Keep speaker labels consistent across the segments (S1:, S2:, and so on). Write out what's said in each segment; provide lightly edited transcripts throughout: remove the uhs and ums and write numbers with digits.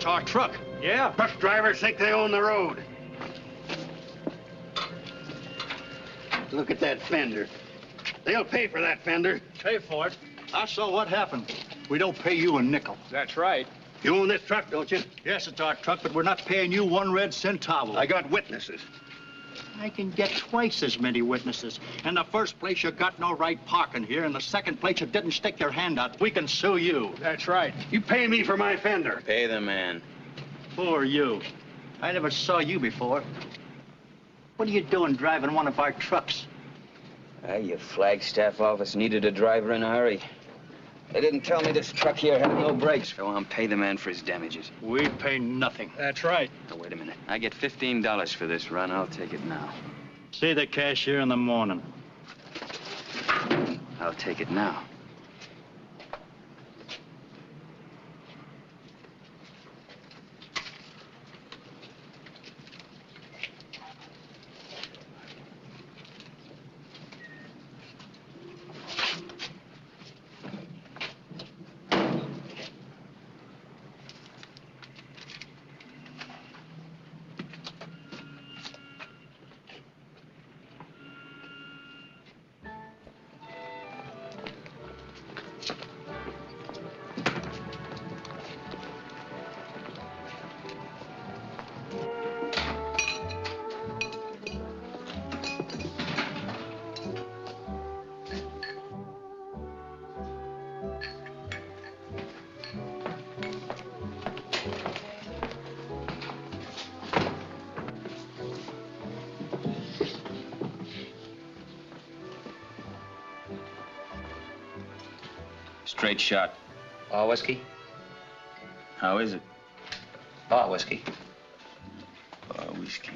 S1: It's our truck. Yeah.
S2: Truck drivers think they own the road. Look at that fender. They'll pay for that fender.
S1: Pay for it? I saw what happened. We don't pay you a nickel.
S3: That's right.
S2: You own this truck, don't you?
S1: Yes, it's our truck, but we're not paying you 1 red centavo.
S2: I got witnesses.
S1: I can get twice as many witnesses. In the first place, you got no right parking here. In the second place, you didn't stick your hand out. We can sue you.
S3: That's right.
S2: You pay me for my fender.
S4: Pay the man.
S1: Who are you? I never saw you before. What are you doing driving one of our trucks?
S4: Your Flagstaff office needed a driver in a hurry. They didn't tell me this truck here had no brakes. Go on, pay the man for his damages.
S1: We pay nothing.
S3: That's right.
S4: Now, wait a minute. I get $15 for this run. I'll take it now.
S1: See the cashier in the morning.
S4: I'll take it now. Straight shot.
S5: Bar whiskey?
S4: How is it?
S5: Bar whiskey.
S4: Bar whiskey.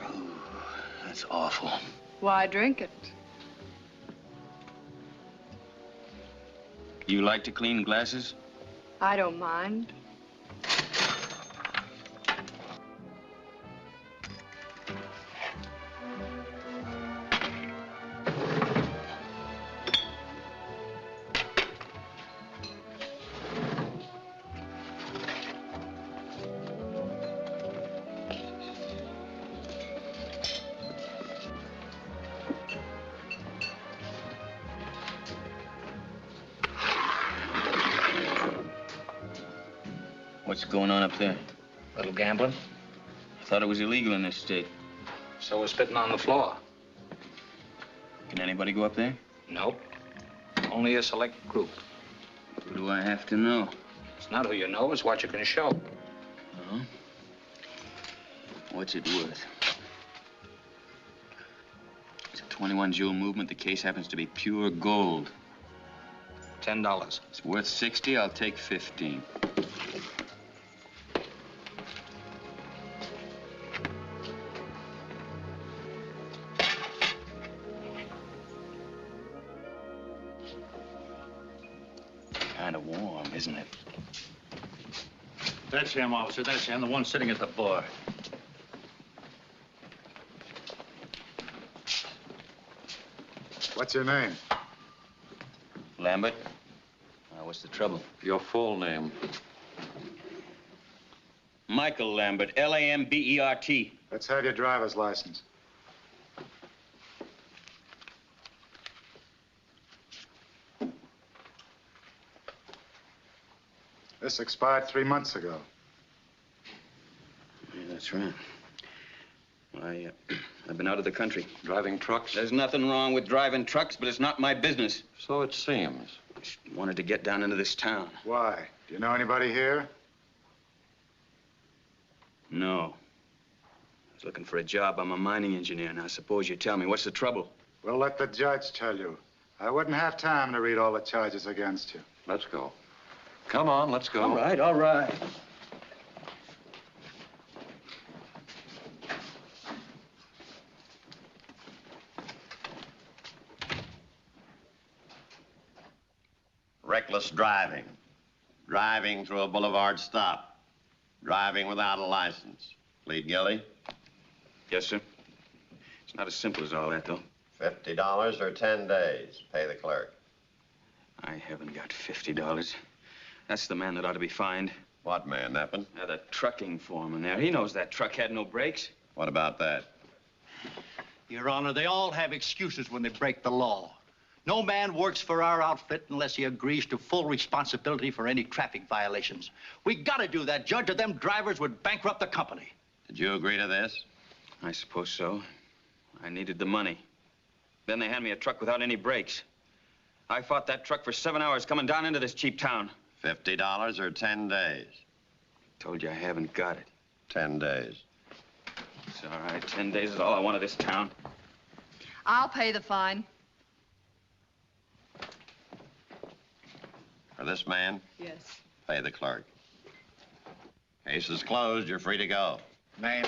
S4: Oh, that's awful.
S6: Why drink it?
S4: You like to clean glasses?
S6: I don't mind.
S4: What's going on up there?
S5: Little gambling.
S4: I thought it was illegal in this state.
S5: So we're spitting on the floor.
S4: Can anybody go up there?
S5: Nope. Only a select group.
S4: Who do I have to know?
S5: It's not who you know, it's what you can show.
S4: Oh? What's it worth? It's a 21 jewel movement. The case happens to be pure gold.
S5: $10.
S4: It's worth 60. I'll take 15. Kind of warm, isn't it?
S1: That's him, officer. That's him, the one sitting at the bar.
S7: What's your name?
S4: Lambert? What's the trouble?
S7: Your full name.
S4: Michael Lambert, Lambert.
S7: Let's have your driver's license. This expired 3 months ago.
S4: Yeah, that's right. I've been out of the country.
S7: Driving trucks?
S4: There's nothing wrong with driving trucks, but it's not my business.
S7: So it seems.
S4: Just wanted to get down into this town.
S7: Why? Do you know anybody here?
S4: No. I was looking for a job. I'm a mining engineer. Now, suppose you tell me, what's the trouble?
S7: We'll let the judge tell you. I wouldn't have time to read all the charges against you.
S8: Let's go. Come on, let's go.
S1: All right, all right.
S9: Reckless driving. Driving through a boulevard stop.
S3: Driving without a license. Plead guilty?
S4: Yes, sir. It's not as simple as all that, though.
S3: $50 or 10 days. Pay the clerk.
S4: I haven't got $50. That's the man that ought to be fined.
S3: What man, Neppen?
S4: The trucking foreman there. He knows that truck had no brakes.
S3: What about that?
S1: Your Honor, they all have excuses when they break the law. No man works for our outfit unless he agrees to full responsibility for any traffic violations. We gotta do that, Judge, or them drivers would bankrupt the company.
S3: Did you agree to this?
S4: I suppose so. I needed the money. Then they hand me a truck without any brakes. I fought that truck for 7 hours coming down into this cheap town.
S3: $50 or 10 days?
S4: Told you I haven't got it.
S3: 10 days.
S4: It's all right. 10 days is all I want of this town.
S6: I'll pay the fine.
S3: For this man,
S6: Yes.
S3: pay the clerk. Case is closed. You're free to go.
S1: Ma'am.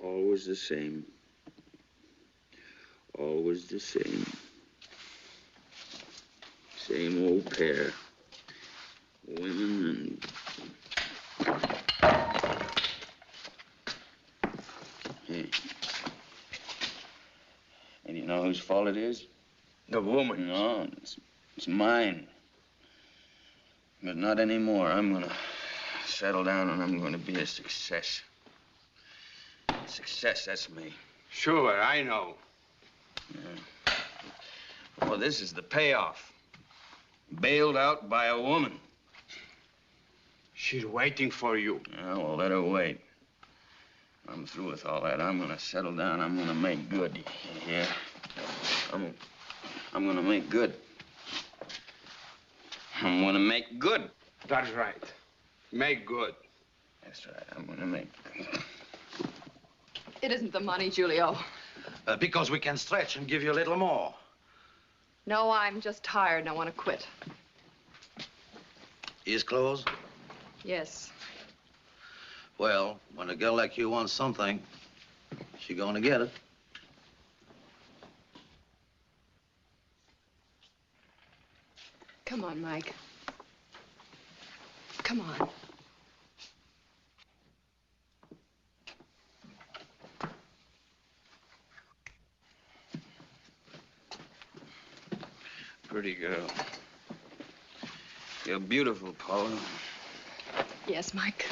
S4: Always the same. Always the same. Same old pair. Women and... Hey. And you know whose fault it is? The woman. No, it's mine. But not anymore. I'm gonna settle down and I'm gonna be a success. Success, that's me.
S2: Sure, I know.
S4: Yeah. Well, this is the payoff. Bailed out by a woman.
S2: She's waiting for you.
S4: Yeah, well, let her wait. I'm through with all that. I'm gonna settle down. I'm gonna make good. Yeah. I'm gonna make good. I'm gonna make good.
S2: That's right. Make good.
S4: That's right. I'm gonna make good.
S6: It isn't the money, Julio.
S9: Because we can stretch and give you a little more.
S6: No, I'm just tired and I want to quit.
S9: Ears closed?
S6: Yes.
S9: Well, when a girl like you wants something, she's gonna get it.
S6: Come on, Mike. Come on.
S4: Pretty girl. You're beautiful, Paula.
S6: Yes, Mike.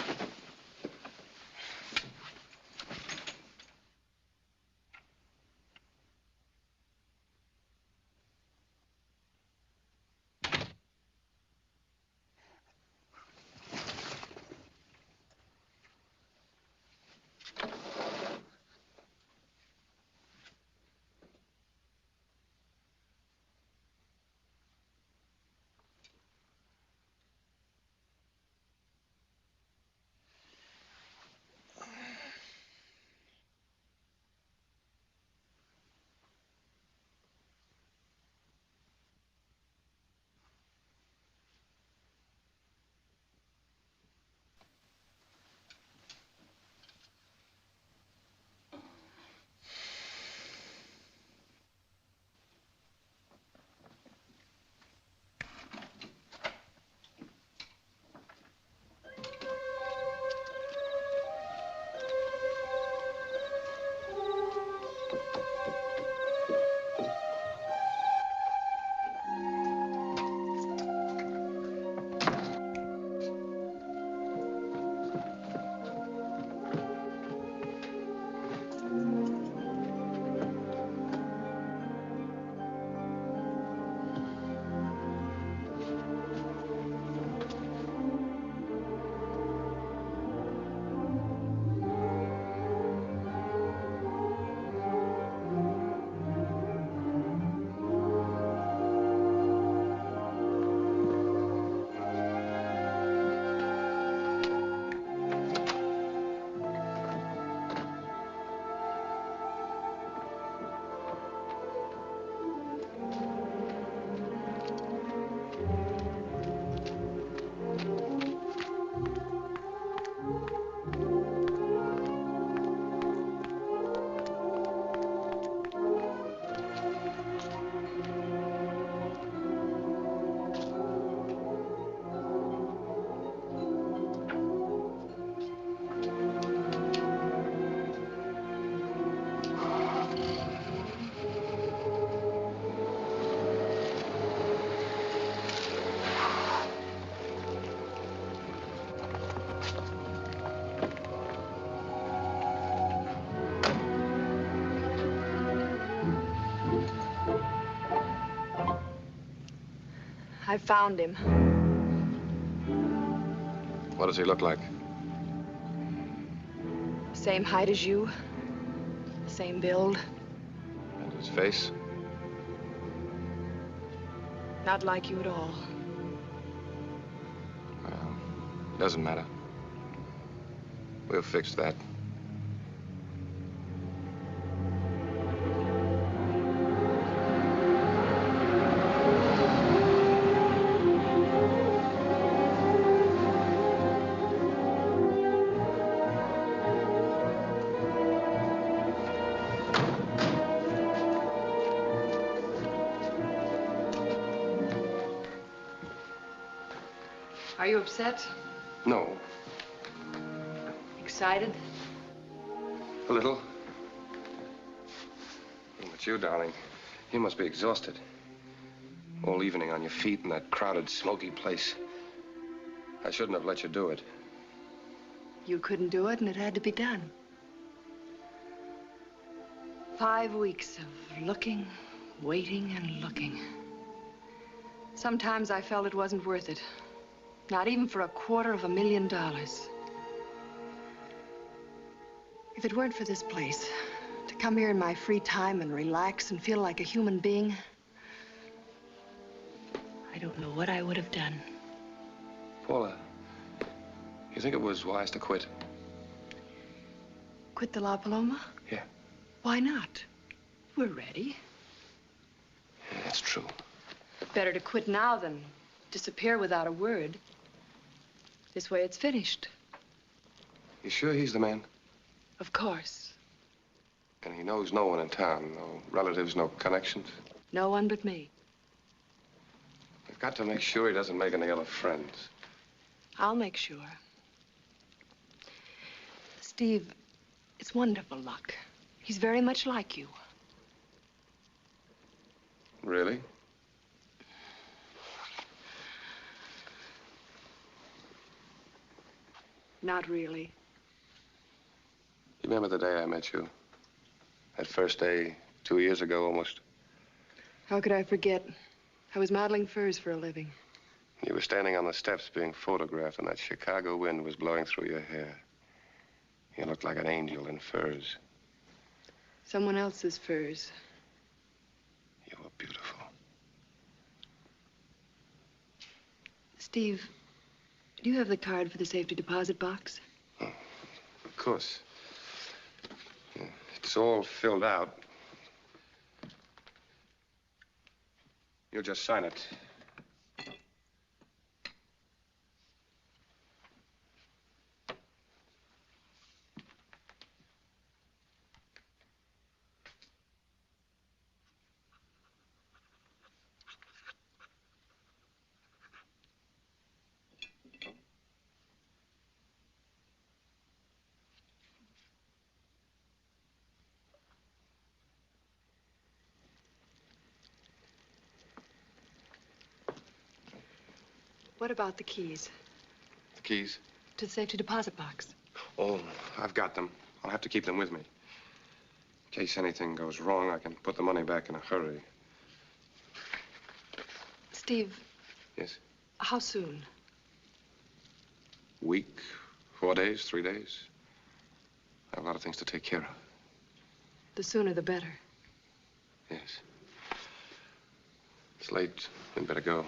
S6: I found him.
S8: What does he look like?
S6: Same height as you. Same build.
S8: And his face?
S6: Not like you at all.
S8: Well, doesn't matter. We'll fix that.
S6: Are you upset?
S8: No,
S6: Excited?
S8: a little. But you, darling, you must be exhausted. All evening on your feet in that crowded, smoky place. I shouldn't have let you do it.
S6: You couldn't do it, and it had to be done. 5 weeks of looking, waiting, and looking. Sometimes I felt it wasn't worth it. Not even for $250,000. If it weren't for this place, to come here in my free time and relax and feel like a human being, I don't know what I would have done.
S8: Paula, you think it was wise to quit?
S6: Quit the La Paloma?
S8: Yeah.
S6: Why not? We're ready.
S8: Yeah, that's true.
S6: Better to quit now than disappear without a word. This way it's finished.
S8: You sure he's the man?
S6: Of course.
S8: And he knows no one in town, no relatives, no connections?
S6: No one but me.
S8: We've got to make sure he doesn't make any other friends.
S6: I'll make sure. Steve, it's wonderful luck. He's very much like you.
S8: Really?
S6: Not really.
S8: You remember the day I met you? That first day, 2 years ago almost.
S6: How could I forget? I was modeling furs for a living.
S8: You were standing on the steps being photographed, and that Chicago wind was blowing through your hair. You looked like an angel in furs.
S6: Someone else's furs.
S8: You were beautiful.
S6: Steve, do you have the card for the safety deposit box?
S8: Oh, of course. Yeah, it's all filled out. You'll just sign it.
S6: What about the keys
S8: The keys?
S6: to the safety deposit box?
S8: Oh, I've got them. I'll have to keep them with me. In case anything goes wrong, I can put the money back in a hurry.
S6: Steve.
S8: Yes?
S6: How soon?
S8: Week, 4 days, 3 days. I have a lot of things to take care of.
S6: The sooner the better.
S8: Yes. It's late. We'd better go.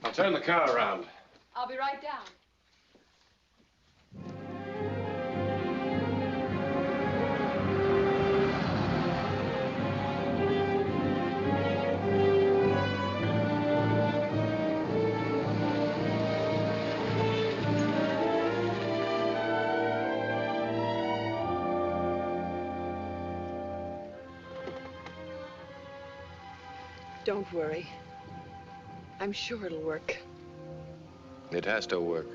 S8: I'll turn the car around.
S6: I'll be right down. Don't worry. I'm sure it'll work.
S8: It has to work.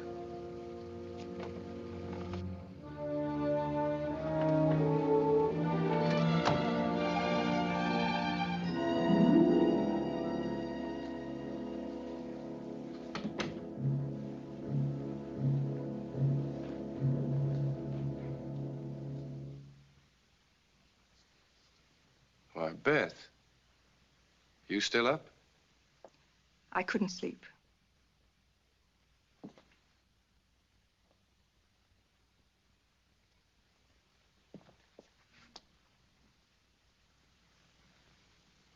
S8: Why, Beth. You still up?
S6: I couldn't sleep.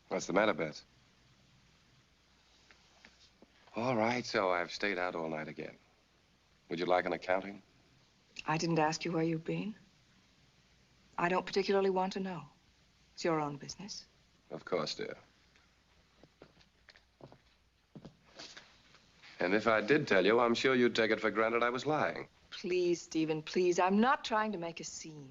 S8: What's the matter, Beth? All right, so I've stayed out all night again. Would you like an accounting?
S6: I didn't ask you where you've been. I don't particularly want to know. It's your own business.
S8: Of course, dear. And if I did tell you, I'm sure you'd take it for granted I was lying.
S6: Please, Stephen, please. I'm not trying to make a scene.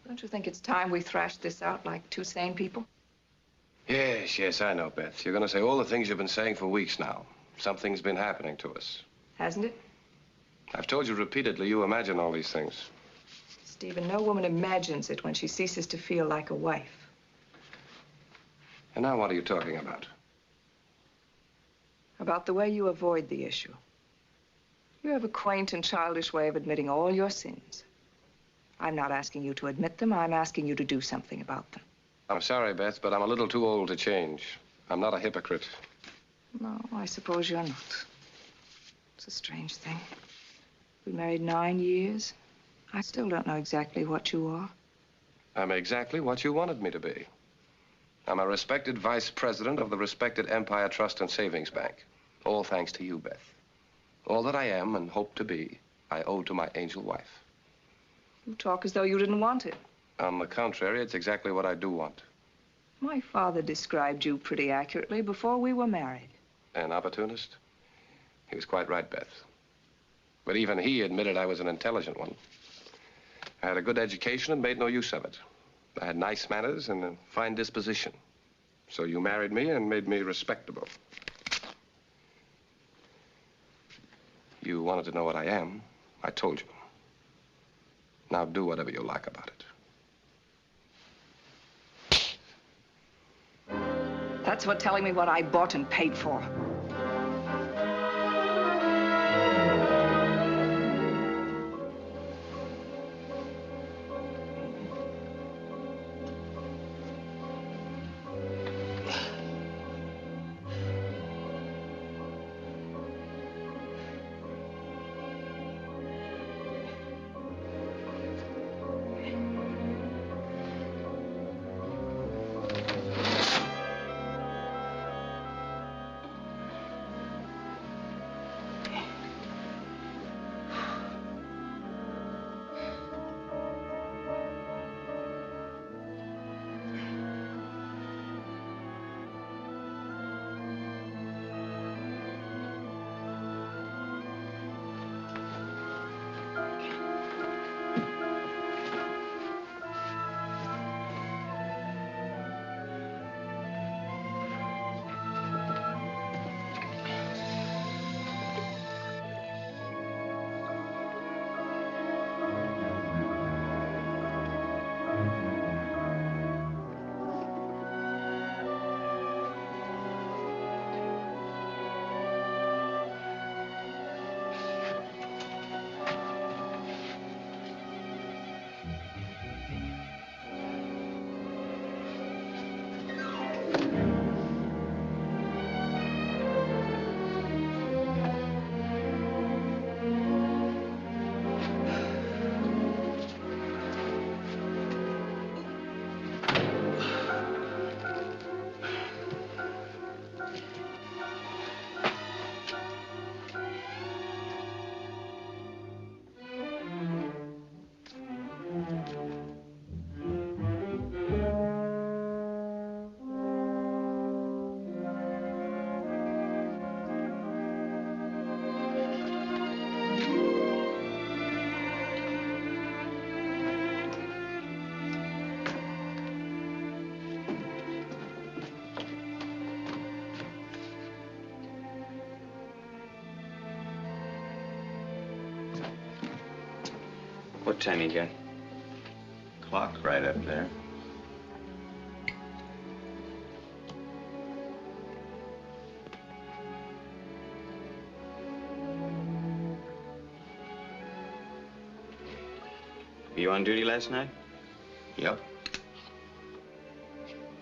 S6: Don't you think it's time we thrashed this out like two sane people?
S8: Yes, yes, I know, Beth. You're going to say all the things you've been saying for weeks now. Something's been happening to us.
S6: Hasn't it?
S8: I've told you repeatedly you imagine all these things.
S6: Stephen, no woman imagines it when she ceases to feel like a wife.
S8: And now what are you talking about?
S6: About the way you avoid the issue. You have a quaint and childish way of admitting all your sins. I'm not asking you to admit them. I'm asking you to do something about them.
S8: I'm sorry, Beth, but I'm a little too old to change. I'm not a hypocrite.
S6: No, I suppose you're not. It's a strange thing. We married 9 years. I still don't know exactly what you are.
S8: I'm exactly what you wanted me to be. I'm a respected vice president of the respected Empire Trust and Savings Bank. All thanks to you, Beth. All that I am and hope to be, I owe to my angel wife.
S6: You talk as though you didn't want it.
S8: On the contrary, it's exactly what I do want.
S6: My father described you pretty accurately before we were married.
S8: An opportunist? He was quite right, Beth. But even he admitted I was an intelligent one. I had a good education and made no use of it. I had nice manners and a fine disposition. So you married me and made me respectable. You wanted to know what I am. I told you. Now do whatever you like about it.
S6: That's what telling me what I bought and paid for.
S4: What time you got?
S3: Clock right up there.
S4: You on duty last night?
S3: Yep.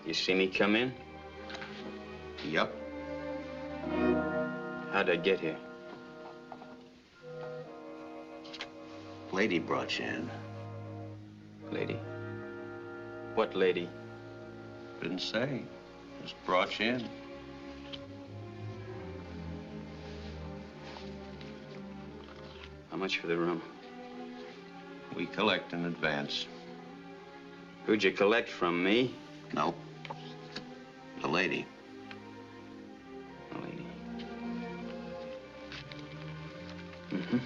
S4: You see me come in?
S3: Yep.
S4: How'd I get here?
S3: Lady brought you in.
S4: Lady? What lady?
S3: Didn't say. Just brought you in.
S4: How much for the room?
S3: We collect in advance.
S4: Who'd you collect from, me?
S3: Nope. The lady.
S4: The lady. Mm-hmm.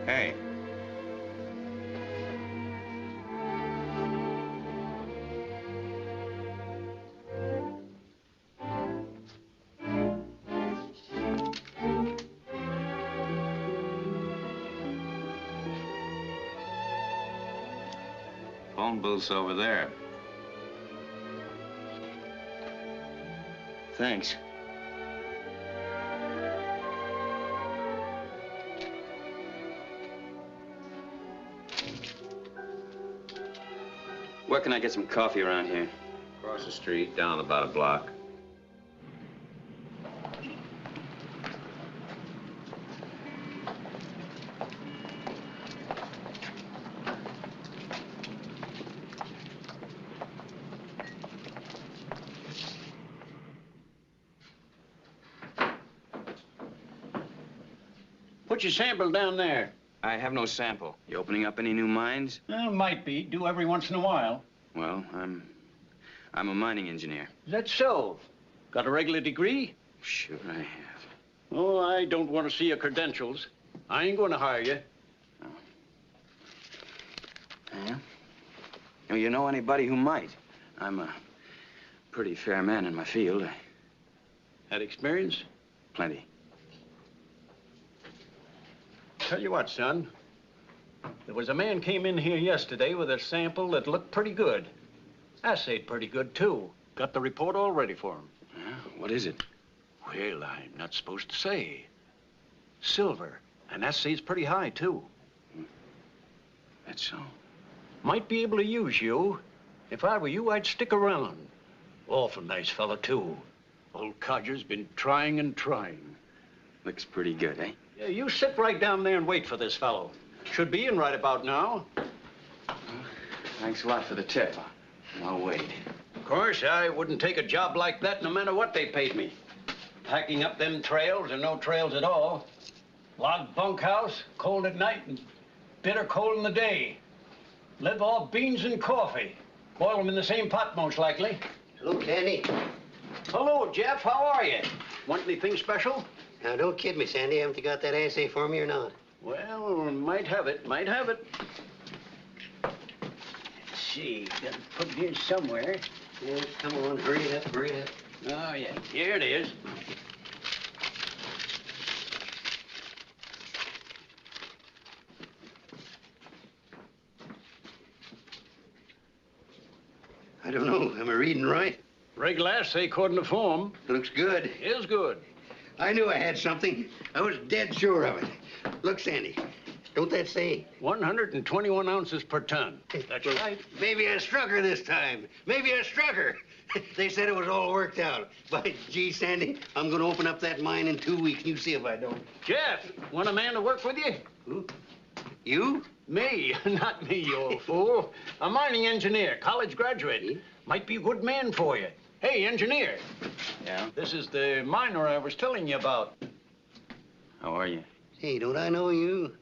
S3: Hey. Phone booth's over there.
S4: Thanks. Where can I get some coffee around here?
S3: Across the street, down about a block.
S2: Put your sample down there.
S4: I have no sample. You opening up any new mines?
S2: Might be. Do every once in a while.
S4: Well, I'm a mining engineer.
S2: Is that so? Got a regular degree?
S4: Sure I have.
S2: Oh, I don't want to see your credentials. I ain't going to hire you.
S4: Yeah? Oh, you know anybody who might? I'm a pretty fair man in my field.
S2: Had experience?
S4: Plenty.
S2: Tell you what, son. There was a man came in here yesterday with a sample that looked pretty good. Assayed pretty good, too. Got the report all ready for him.
S4: Yeah? What is it?
S2: Well, I'm not supposed to say. Silver. And assay's pretty high, too.
S4: That's so.
S2: Might be able to use you. If I were you, I'd stick around. Awful nice fella, too. Old Codger's been trying and trying.
S4: Looks pretty good, eh?
S2: Yeah, you sit right down there and wait for this fellow. Should be in right about now.
S4: Thanks a lot for the tip. I'll wait.
S2: Of course, I wouldn't take a job like that no matter what they paid me. Packing up them trails or no trails at all. Log bunkhouse, cold at night and bitter cold in the day. Live off beans and coffee. Boil them in the same pot, most likely.
S10: Hello, Sandy.
S2: Hello, Jeff. How are you? Want anything special?
S10: Now, don't kid me, Sandy. Haven't you got that assay for me or not?
S2: Well, might have it. Might have it. Let's see. Got to put it here somewhere.
S10: Yeah, come on. Hurry it up. Hurry it up.
S2: Oh, yeah. Here it is.
S10: I don't know. Am I reading right?
S2: Regular assay according to form.
S10: Looks good.
S2: Is good.
S10: I knew I had something. I was dead sure of it. Look, Sandy. Don't that say?
S2: 121 ounces per ton. That's right.
S10: Maybe I struck her this time. Maybe I struck her. They said it was all worked out. By gee, Sandy, I'm going to open up that mine in 2 weeks. You see if I don't.
S2: Jeff, want a man to work with you?
S10: Who? You?
S2: Me. Not me, you old fool. A mining engineer, college graduate. Might be a good man for you. Hey, engineer.
S4: Yeah?
S2: This is the miner I was telling you about.
S4: How are you?
S10: Hey, don't I know you?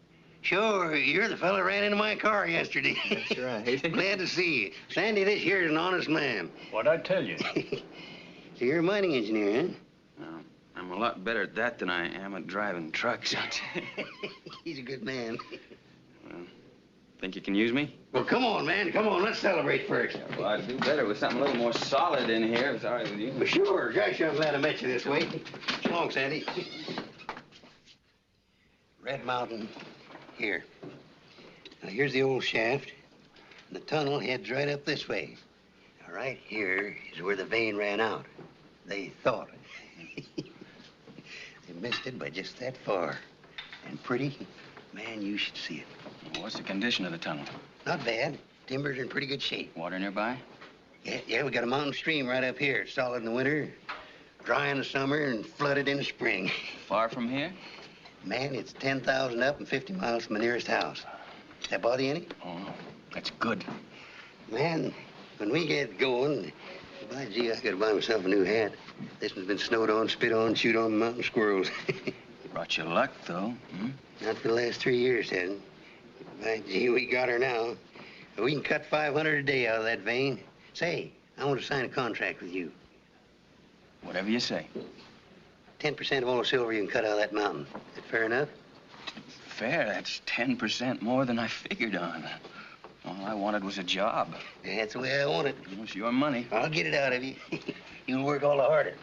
S10: Sure, you're the fella ran into my car yesterday.
S4: That's right.
S10: Glad to see you. Sandy, this here's an honest man.
S2: What'd I tell you?
S10: So you're a mining engineer, huh?
S4: Well, I'm a lot better at that than I am at driving trucks.
S10: He's a good man.
S4: Well, think you can use me?
S10: Well, come on, man. Come on. Let's celebrate first.
S4: Well, I'd do better with something a little more solid in here, if it's all right with you.
S10: Well, sure. Gosh, I'm glad I met you this way. So long, Sandy. Red Mountain, here. Now, here's the old shaft. The tunnel heads right up this way. Now, right here is where the vein ran out. They thought. They missed it by just that far. And pretty, man, you should see it.
S4: What's the condition of the tunnel?
S10: Not bad. Timbers are in pretty good shape.
S4: Water nearby?
S10: Yeah, we got a mountain stream right up here. It's solid in the winter, dry in the summer, and flooded in the spring.
S4: Far from here?
S10: Man, it's 10,000 up and 50 miles from the nearest house. Does that bother you any?
S4: Oh, that's good.
S10: Man, when we get going, by gee, I gotta buy myself a new hat. This one's been snowed on, spit on, chewed on by mountain squirrels.
S4: Brought you luck, though.
S10: Not for the last 3 years, hasn't. By gee, we got her now. We can cut 500 a day out of that vein. Say, I want to sign a contract with you.
S4: Whatever you say.
S10: 10% of all the silver you can cut out of that mountain. Is that fair enough?
S4: Fair? That's 10% more than I figured on. All I wanted was a job.
S10: That's the way I want it.
S4: It's your money.
S10: I'll get it out of you. You'll work all the harder.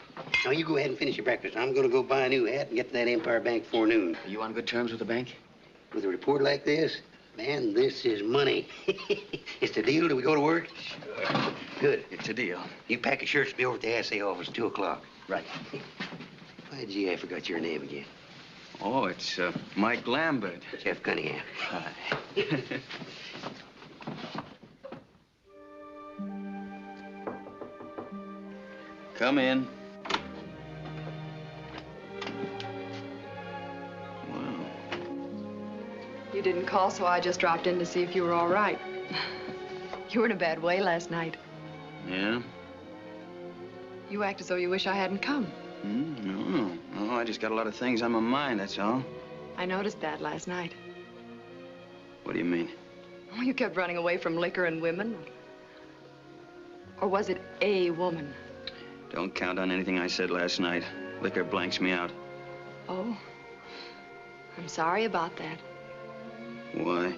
S10: Now, you go ahead and finish your breakfast. I'm going to go buy a new hat and get to that Empire Bank before noon.
S4: Are you on good terms with the bank?
S10: With a report like this, man, this is money. It's the deal. Do we go to work?
S4: Sure.
S10: Good.
S4: It's a deal.
S10: You pack your shirts, be over at the assay office at 2 o'clock.
S4: Right.
S10: Why, gee, I forgot your name again.
S4: Oh, it's Mike Lambert.
S10: Jeff Cunningham.
S4: Hi. Come in. Wow.
S11: You didn't call, so I just dropped in to see if you were all right. You were in a bad way last night.
S4: Yeah?
S11: You act as though you wish I hadn't come.
S4: No, I just got a lot of things on my mind, that's all.
S11: I noticed that last night.
S4: What do you mean?
S11: Oh, you kept running away from liquor and women. Or was it a woman?
S4: Don't count on anything I said last night. Liquor blanks me out.
S11: Oh, I'm sorry about that.
S4: Why?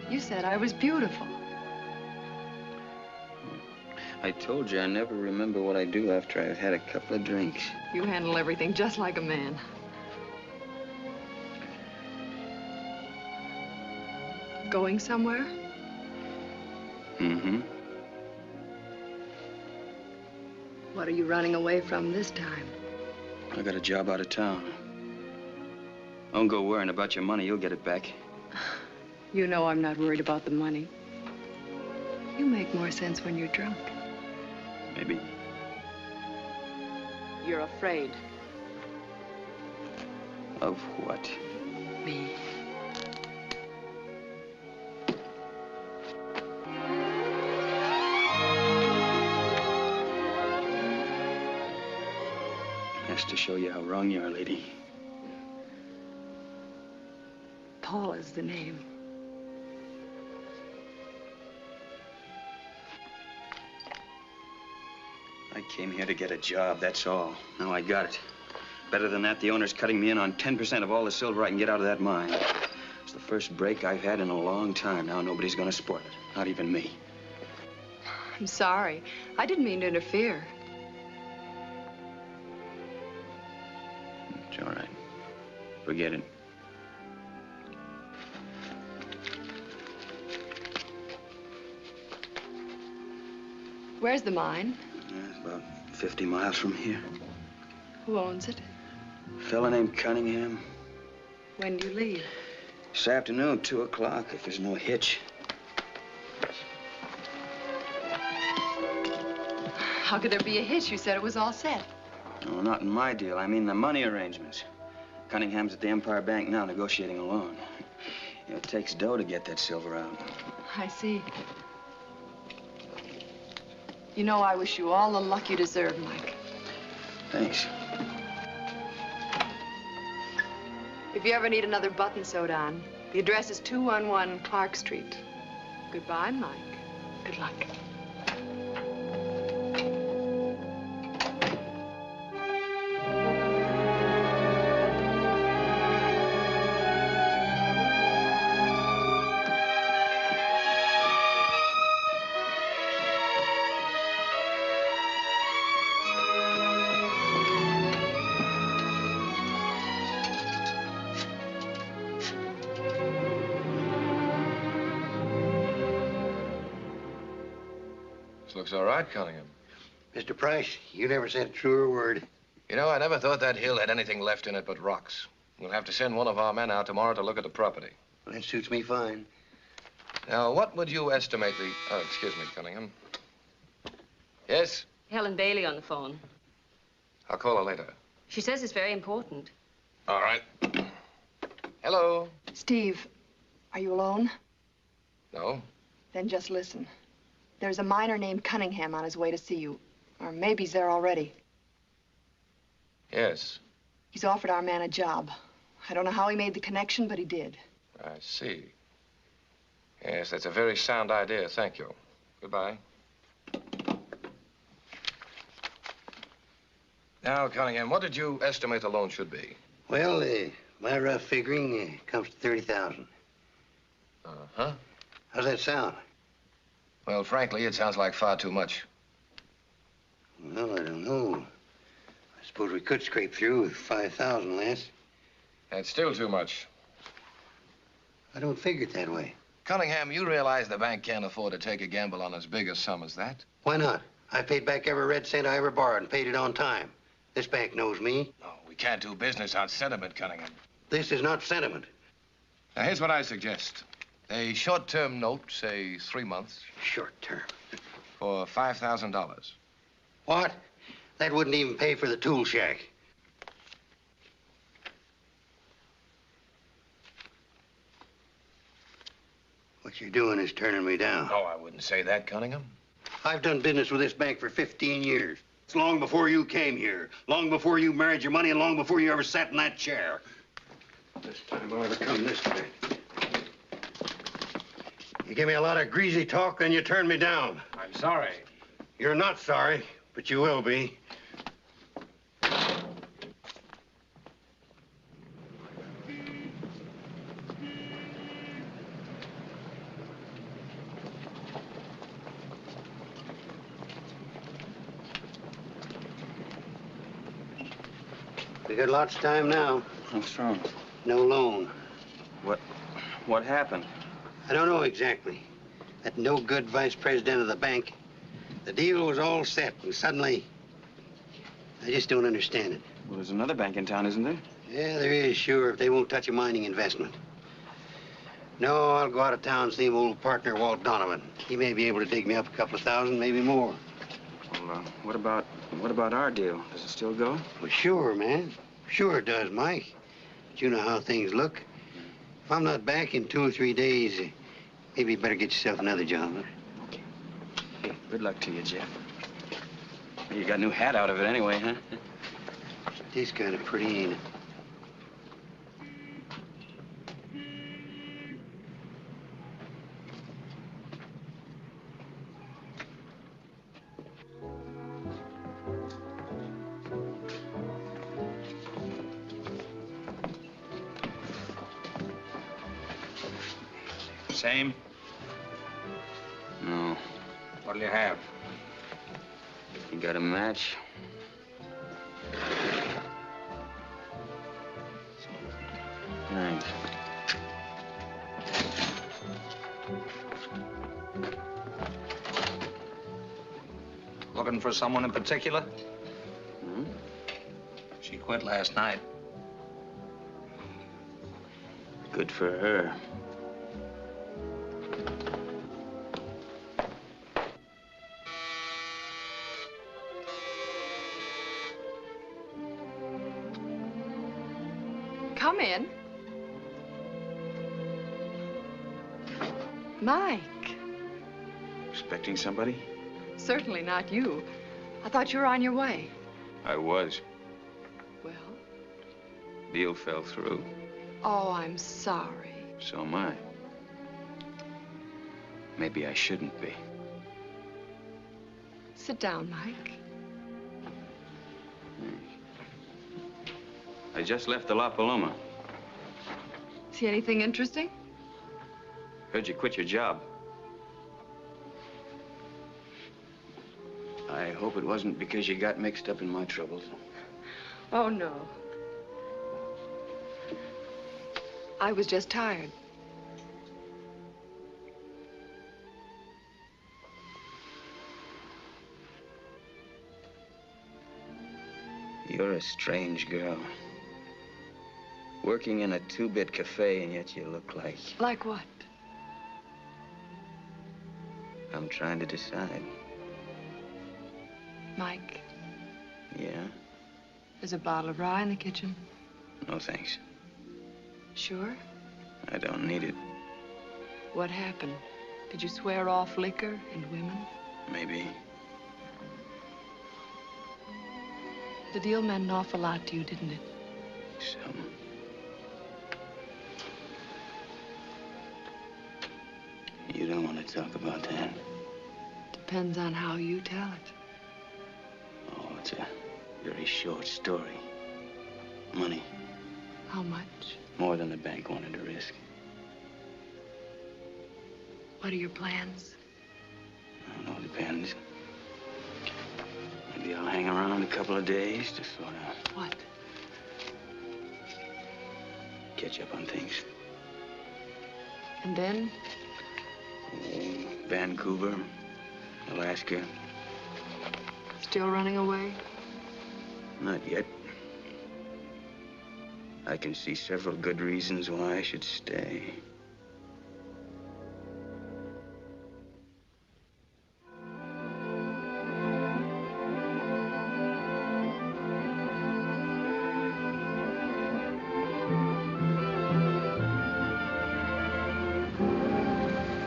S11: You said I was beautiful.
S4: I told you I never remember what I do after I've had a couple of drinks.
S11: You handle everything just like a man. Going somewhere?
S4: Mm-hmm.
S11: What are you running away from this time?
S4: I got a job out of town. Don't go worrying about your money. You'll get it back.
S11: You know I'm not worried about the money. You make more sense when you're drunk.
S4: Maybe.
S11: You're afraid.
S4: Of what?
S11: Me.
S4: Has to show you how wrong you are, lady.
S11: Paul is the name.
S4: I came here to get a job, that's all. Now I got it. Better than that, the owner's cutting me in on 10% of all the silver I can get out of that mine. It's the first break I've had in a long time. Now nobody's gonna spoil it. Not even me.
S11: I'm sorry. I didn't mean to interfere.
S4: It's all right. Forget it.
S11: Where's the mine?
S4: It's about 50 miles from here.
S11: Who owns it?
S4: A fella named Cunningham.
S11: When do you leave?
S4: This afternoon, 2 o'clock, if there's no hitch.
S11: How could there be a hitch? You said it was all set.
S4: No, not in my deal. I mean the money arrangements. Cunningham's at the Empire Bank now negotiating a loan. It takes dough to get that silver out.
S11: I see. You know, I wish you all the luck you deserve, Mike.
S4: Thanks.
S11: If you ever need another button sewed on, the address is 211 Clark Street. Goodbye, Mike. Good luck.
S8: This looks all right, Cunningham.
S10: Mr. Price, you never said a truer word.
S8: You know, I never thought that hill had anything left in it but rocks. We'll have to send one of our men out tomorrow to look at the property.
S10: Well, that suits me fine.
S8: Now, what would you estimate the... Oh, excuse me, Cunningham. Yes?
S12: Helen Bailey on the phone.
S8: I'll call her later.
S12: She says it's very important.
S8: All right. Hello?
S11: Steve, are you alone?
S8: No?
S11: Then just listen. There's a miner named Cunningham on his way to see you. Or maybe he's there already.
S8: Yes.
S11: He's offered our man a job. I don't know how he made the connection, but he did.
S8: I see. Yes, that's a very sound idea. Thank you. Goodbye. Now, Cunningham, what did you estimate the loan should be?
S10: Well, my rough figuring comes to 30,000.
S8: Uh-huh.
S10: How's that sound?
S8: Well, frankly, it sounds like far too much.
S10: Well, I don't know. I suppose we could scrape through with 5,000 less.
S8: That's still too much.
S10: I don't figure it that way.
S8: Cunningham, you realize the bank can't afford to take a gamble on as big a sum as that?
S10: Why not? I paid back every red cent I ever borrowed and paid it on time. This bank knows me.
S8: No, we can't do business on sentiment, Cunningham.
S10: This is not sentiment.
S8: Now, here's what I suggest. A short-term note, say 3 months.
S10: Short term.
S8: For $5,000.
S10: What? That wouldn't even pay for the tool shack. What you're doing is turning me down.
S8: No, I wouldn't say that, Cunningham.
S10: I've done business with this bank for 15 years. It's long before you came here, long before you married your money, and long before you ever sat in that chair. This time I ought to come this way. You give me a lot of greasy talk, then you turn me down.
S8: I'm sorry.
S10: You're not sorry, but you will be. We got lots of time now.
S4: What's wrong?
S10: No loan.
S4: What happened?
S10: I don't know exactly. That no-good vice president of the bank. The deal was all set, and suddenly, I just don't understand it.
S4: Well, there's another bank in town, isn't there?
S10: Yeah, there is, sure, if they won't touch a mining investment. No, I'll go out of town and see my old partner, Walt Donovan. He may be able to dig me up a couple of thousand, maybe more.
S4: Well, what about our deal? Does it still go?
S10: Well, sure, man. Sure it does, Mike. But you know how things look. If I'm not back in 2 or 3 days, maybe you better get yourself another job.
S4: Okay. Hey, good luck to you, Jeff. You got a new hat out of it anyway, huh?
S10: It is kind of pretty, ain't it?
S5: Same?
S4: No.
S5: What'll you have?
S4: You got a match? Thanks.
S5: Looking for someone in particular?
S4: Hmm?
S5: She quit last night.
S4: Good for her.
S11: Come in. Mike.
S4: Expecting somebody?
S11: Certainly not you. I thought you were on your way.
S4: I was.
S11: Well?
S4: Deal fell through.
S11: Oh, I'm sorry.
S4: So am I. Maybe I shouldn't be.
S11: Sit down, Mike.
S4: I just left the La Paloma.
S11: See anything interesting?
S4: Heard you quit your job. I hope it wasn't because you got mixed up in my troubles.
S11: Oh, no. I was just tired.
S4: You're a strange girl. Working in a two-bit cafe, and yet you look like...
S11: Like what?
S4: I'm trying to decide.
S11: Mike,
S4: Yeah?
S11: there's a bottle of rye in the kitchen.
S4: No, thanks.
S11: Sure?
S4: I don't need it.
S11: What happened? Did you swear off liquor and women?
S4: Maybe.
S11: The deal meant an awful lot to you, didn't it?
S4: Some. You don't want to talk about that.
S11: Depends on how you tell it.
S4: Oh, it's a very short story. Money.
S11: How much?
S4: More than the bank wanted to risk.
S11: What are your plans?
S4: I don't know, depends. Maybe I'll hang around a couple of days to sort of...
S11: What?
S4: Catch up on things.
S11: And then?
S4: Oh, Vancouver, Alaska.
S11: Still running away?
S4: Not yet. I can see several good reasons why I should stay.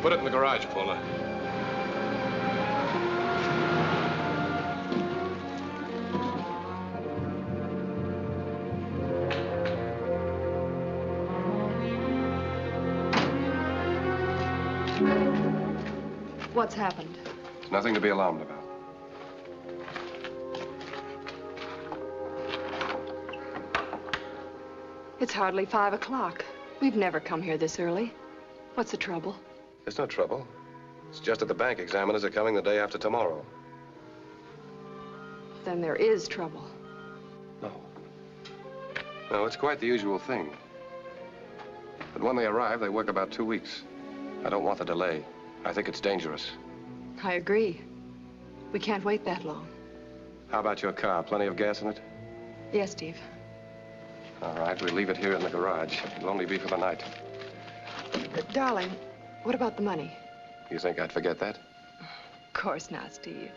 S8: Put it in the garage, Paula.
S11: What's happened?
S8: There's nothing to be alarmed about.
S11: It's hardly 5 o'clock. We've never come here this early. What's the trouble?
S8: There's no trouble. It's just that the bank examiners are coming the day after tomorrow.
S11: Then there is trouble.
S8: No, it's quite the usual thing. But when they arrive, they work about 2 weeks. I don't want the delay. I think it's dangerous.
S11: I agree. We can't wait that long.
S8: How about your car? Plenty of gas in it?
S11: Yes, Steve.
S8: All right, we'll leave it here in the garage. It'll only be for the night.
S11: Darling, what about the money?
S8: You think I'd forget that?
S11: Of course not, Steve.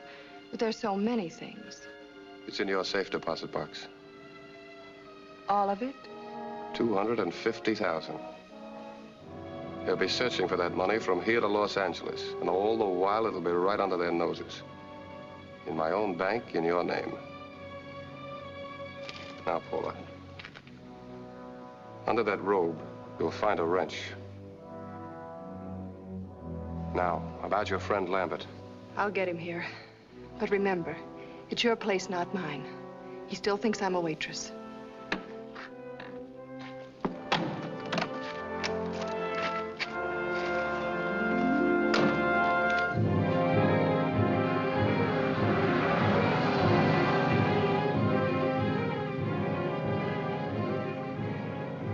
S11: But there's so many things.
S8: It's in your safe deposit box.
S11: All of it?
S8: 250,000. They'll be searching for that money from here to Los Angeles, and all the while it'll be right under their noses. In my own bank, in your name. Now, Paula. Under that robe, you'll find a wrench. Now, about your friend Lambert.
S11: I'll get him here. But remember, it's your place, not mine. He still thinks I'm a waitress.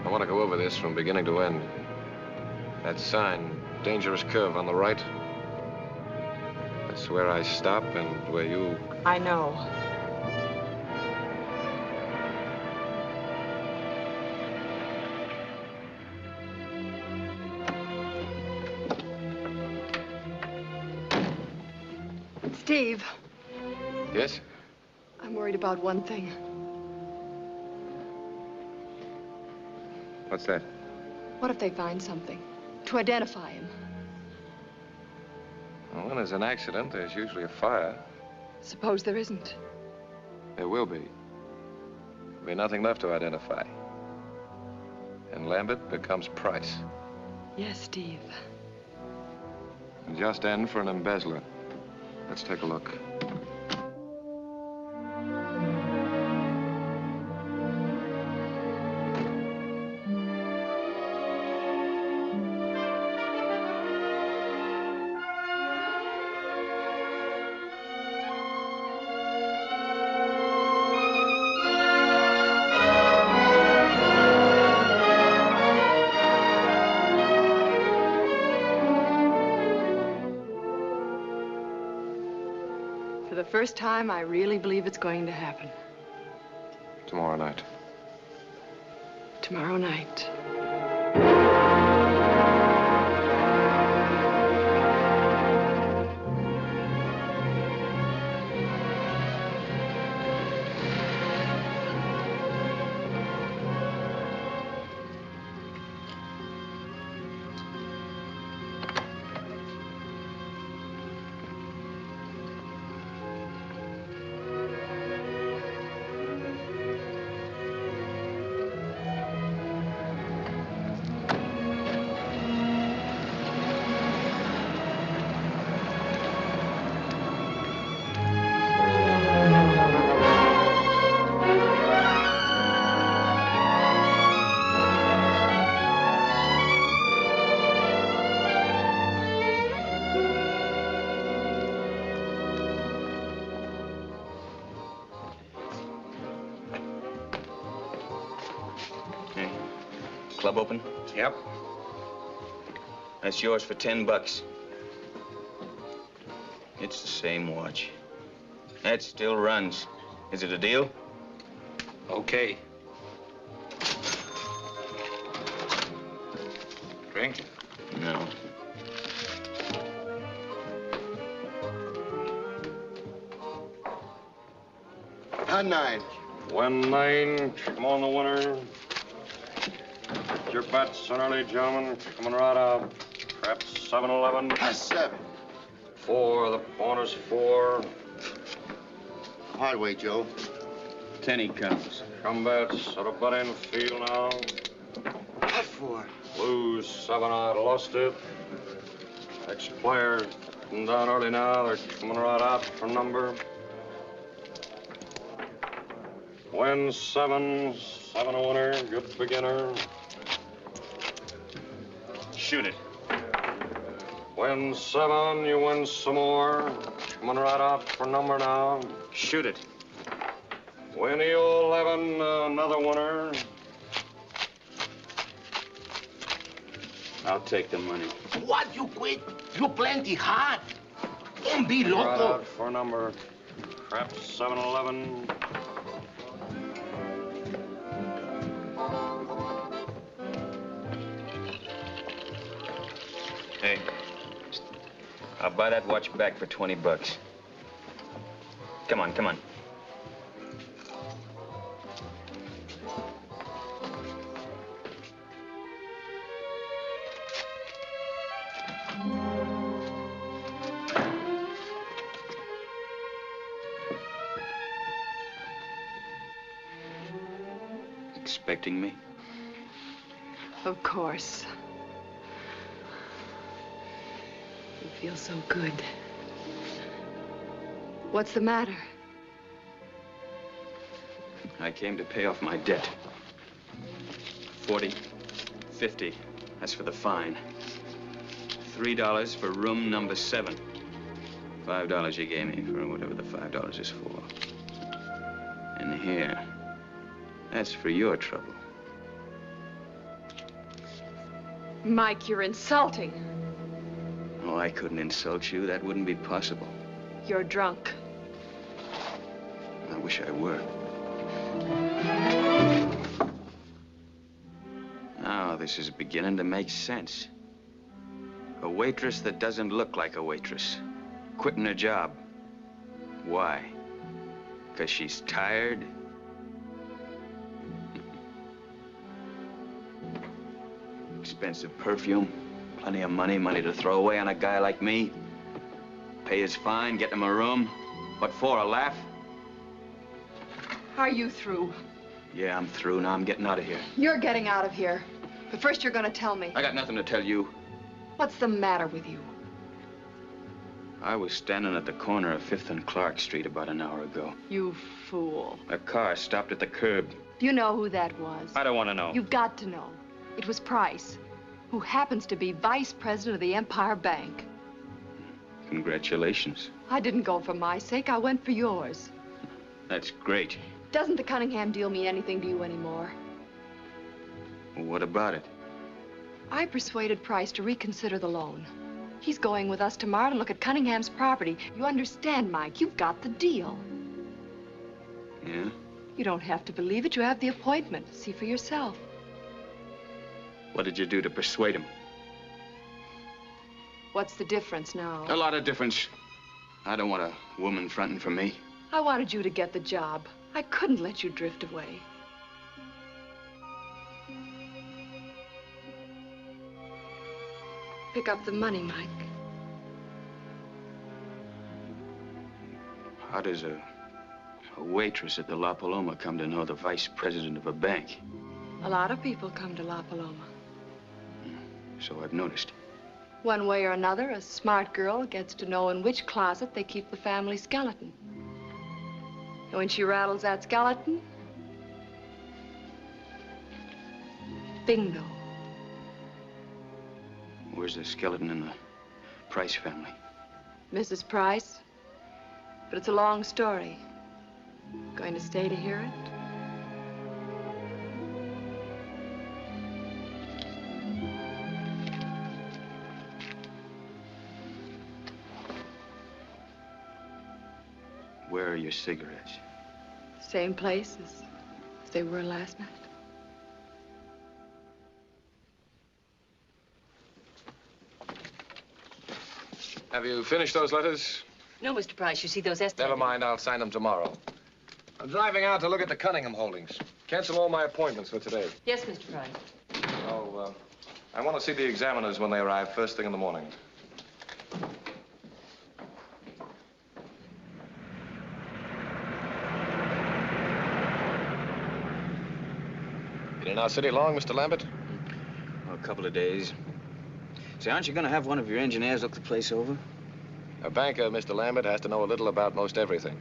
S8: I want to go over this from beginning to end. That sign, dangerous curve on the right. That's where I stop and where you...
S11: I know. Steve.
S8: Yes?
S11: I'm worried about one thing.
S8: What's that?
S11: What if they find something to identify him?
S8: Well, when there's an accident, there's usually a fire.
S11: Suppose there isn't.
S8: There will be. There'll be nothing left to identify. And Lambert becomes Price.
S11: Yes, Steve.
S8: And just end for an embezzler. Let's take a look.
S11: For the first time, I really believe it's going to happen.
S8: Tomorrow night.
S11: Tomorrow night.
S4: Club open?
S5: Yep.
S4: That's yours for $10. It's the same watch. That still runs. Is it a deal?
S5: Okay. Drink?
S4: No.
S13: On 9.
S14: 1-9. Come on, the winner. Get your bets, early gentlemen. Coming right out. Perhaps 7-11.
S13: That's 7.
S14: 4. The bonus 4.
S13: Hard way, Joe.
S4: 10 he comes.
S14: Come bets. Set a bet in field now.
S13: Hot 4.
S14: Lose 7. I lost it. Next player coming down early now. They're coming right out for number. Win 7. 7 a winner. Good beginner.
S4: Shoot it.
S14: Win 7, you win some more. Coming right out for number now.
S4: Shoot it.
S14: Win 11, another winner.
S4: I'll take the money.
S10: What, you quit? You plenty hot. Don't be
S14: Right
S10: loco.
S14: out for number. Perhaps 7-11.
S4: Hey, I'll buy that watch back for $20. Come on, come on. Expecting me?
S11: Of course. You feel so good. What's the matter?
S4: I came to pay off my debt. 40, 50. That's for the fine. $3 for room number 7. $5 you gave me for whatever the $5 is for. And here, that's for your trouble.
S11: Mike, you're insulting.
S4: Oh, I couldn't insult you. That wouldn't be possible.
S11: You're drunk.
S4: I wish I were. Now, this is beginning to make sense. A waitress that doesn't look like a waitress. Quitting her job. Why? Because she's tired? Expensive perfume. Plenty of money. Money to throw away on a guy like me. Pay his fine, get him a room. What for, a laugh?
S11: Are you through?
S4: Yeah, I'm through. Now I'm getting out of here.
S11: You're getting out of here. But first you're gonna tell me.
S4: I got nothing to tell you.
S11: What's the matter with you?
S4: I was standing at the corner of 5th and Clark Street about an hour ago.
S11: You fool.
S4: A car stopped at the curb.
S11: Do you know who that was?
S4: I don't want to know.
S11: You've got to know. It was Price, who happens to be vice president of the Empire Bank.
S4: Congratulations.
S11: I didn't go for my sake. I went for yours.
S4: That's great.
S11: Doesn't the Cunningham deal mean anything to you anymore?
S4: Well, what about it?
S11: I persuaded Price to reconsider the loan. He's going with us tomorrow to look at Cunningham's property. You understand, Mike? You've got the deal.
S4: Yeah?
S11: You don't have to believe it. You have the appointment. See for yourself.
S4: What did you do to persuade him?
S11: What's the difference now?
S4: A lot of difference. I don't want a woman fronting for me.
S11: I wanted you to get the job. I couldn't let you drift away. Pick up the money, Mike.
S4: How does a waitress at the La Paloma come to know the vice president of a bank?
S11: A lot of people come to La Paloma.
S4: So I've noticed.
S11: One way or another, a smart girl gets to know in which closet they keep the family skeleton. And when she rattles that skeleton, bingo.
S4: Where's the skeleton in the Price family?
S11: Mrs. Price. But it's a long story. Going to stay to hear it?
S4: Where are your cigarettes?
S11: Same place as they were last night.
S8: Have you finished those letters?
S12: No, Mr. Price. You see those estimates?
S8: Never mind. I'll sign them tomorrow. I'm driving out to look at the Cunningham holdings. Cancel all my appointments for today.
S12: Yes, Mr. Price.
S8: Oh, I want to see the examiners when they arrive first thing in the morning. Been in our city long, Mr. Lambert?
S4: Oh, a couple of days. Say, aren't you going to have one of your engineers look the place over?
S8: A banker, Mr. Lambert, has to know a little about most everything.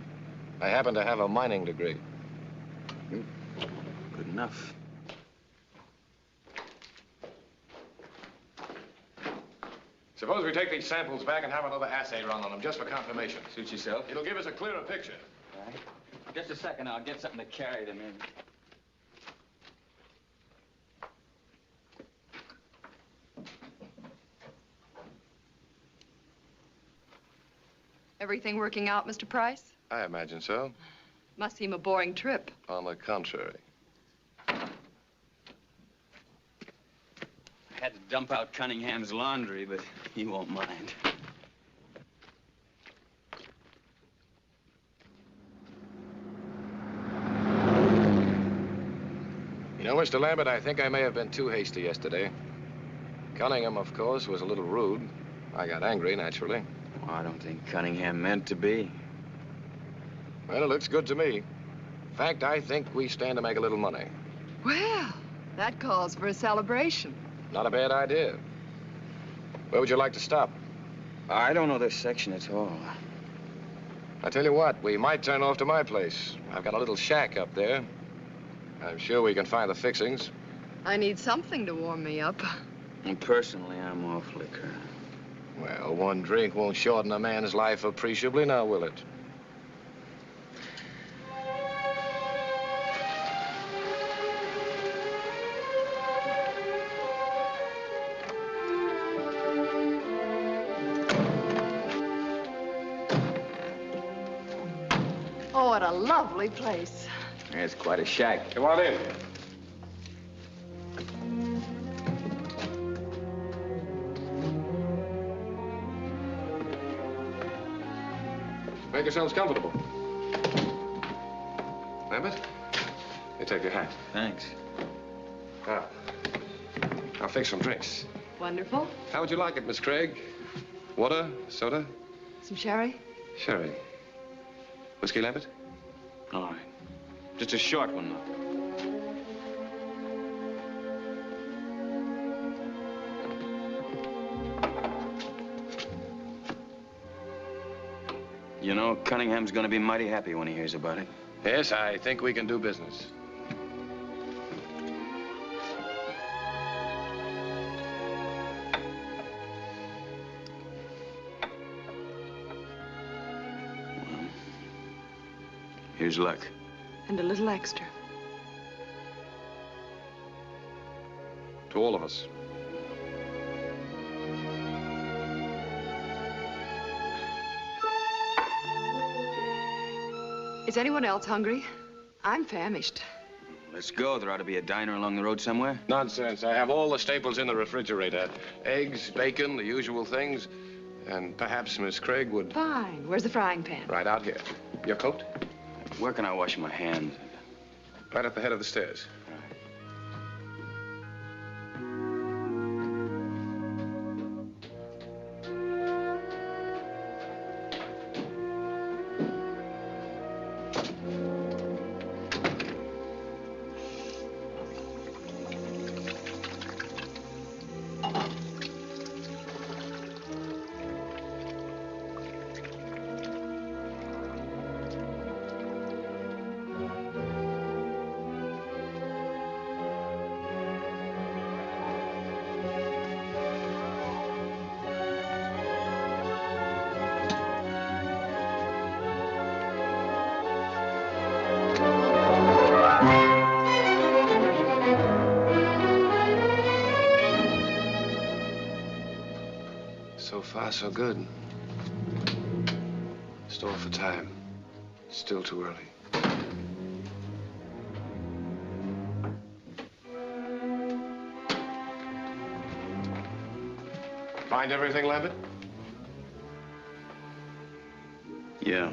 S8: I happen to have a mining degree.
S4: Good enough.
S8: Suppose we take these samples back and have another assay run on them, just for confirmation. Suit yourself. It'll give us a clearer picture.
S4: All right. Just a second, I'll get something to carry them in.
S11: Everything working out, Mr. Price?
S8: I imagine so.
S11: Must seem a boring trip.
S8: On the contrary.
S4: I had to dump out Cunningham's laundry, but he won't mind.
S8: You know, Mr. Lambert, I think I may have been too hasty yesterday. Cunningham, of course, was a little rude. I got angry, naturally.
S4: Well, I don't think Cunningham meant to be.
S8: Well, it looks good to me. In fact, I think we stand to make a little money.
S11: Well, that calls for a celebration.
S8: Not a bad idea. Where would you like to stop?
S4: I don't know this section at all.
S8: I tell you what, we might turn off to my place. I've got a little shack up there. I'm sure we can find the fixings.
S11: I need something to warm me up.
S4: And personally, I'm off liquor.
S8: Well, one drink won't shorten a man's life appreciably, now will it?
S11: Oh, what a lovely place.
S4: It's quite a shack.
S8: Come on in. Make yourselves comfortable. Lambert, you take your hat.
S4: Thanks.
S8: Now, I'll fix some drinks.
S11: Wonderful.
S8: How would you like it, Miss Craig? Water, soda?
S11: Some sherry?
S8: Sherry. Whiskey, Lambert?
S4: All right. Just a short one, though. You know, Cunningham's gonna be mighty happy when he hears about it.
S8: Yes, I think we can do business.
S4: Well, here's luck.
S11: And a little extra.
S8: To all of us.
S11: Is anyone else hungry? I'm famished.
S4: Let's go. There ought to be a diner along the road somewhere.
S8: Nonsense. I have all the staples in the refrigerator. Eggs, bacon, the usual things. And perhaps Miss Craig would...
S11: Fine. Where's the frying pan?
S8: Right out here. Your coat?
S4: Where can I wash my hands?
S8: Right at the head of the stairs. So far, so good. Stall for time. Still too early. Find everything, Lambert?
S4: Yeah.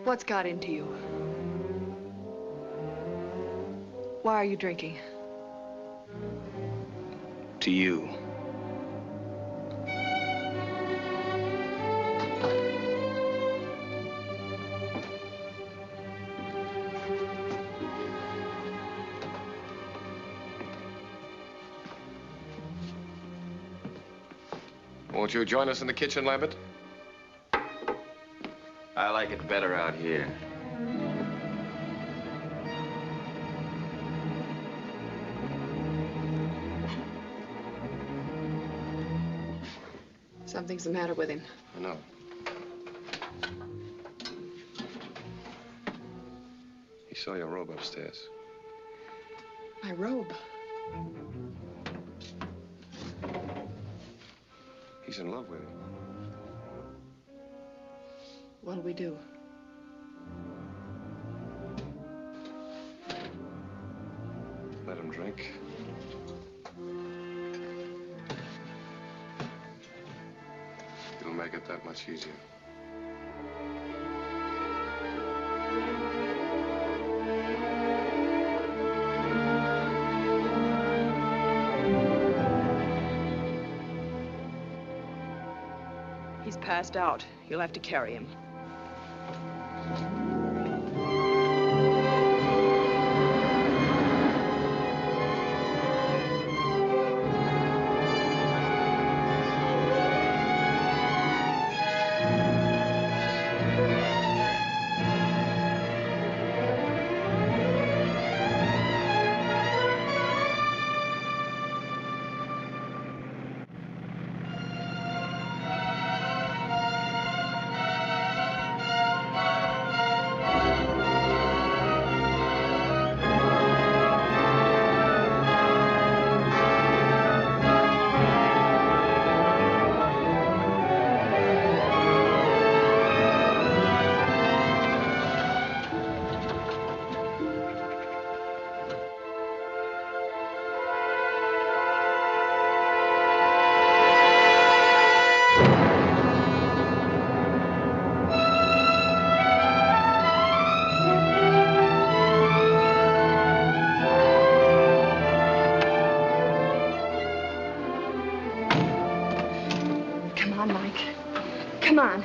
S11: What's got into you? Why are you drinking?
S4: To you.
S8: Won't you join us in the kitchen, Lambert?
S4: I like it better out here.
S11: Something's the matter with him.
S8: I know. He saw your robe upstairs.
S11: My robe.
S8: He's in love with you.
S11: What'll we do?
S8: Let him drink. It'll make it that much easier.
S6: He's passed out. You'll have to carry him.
S11: Come on, Mike. Come on.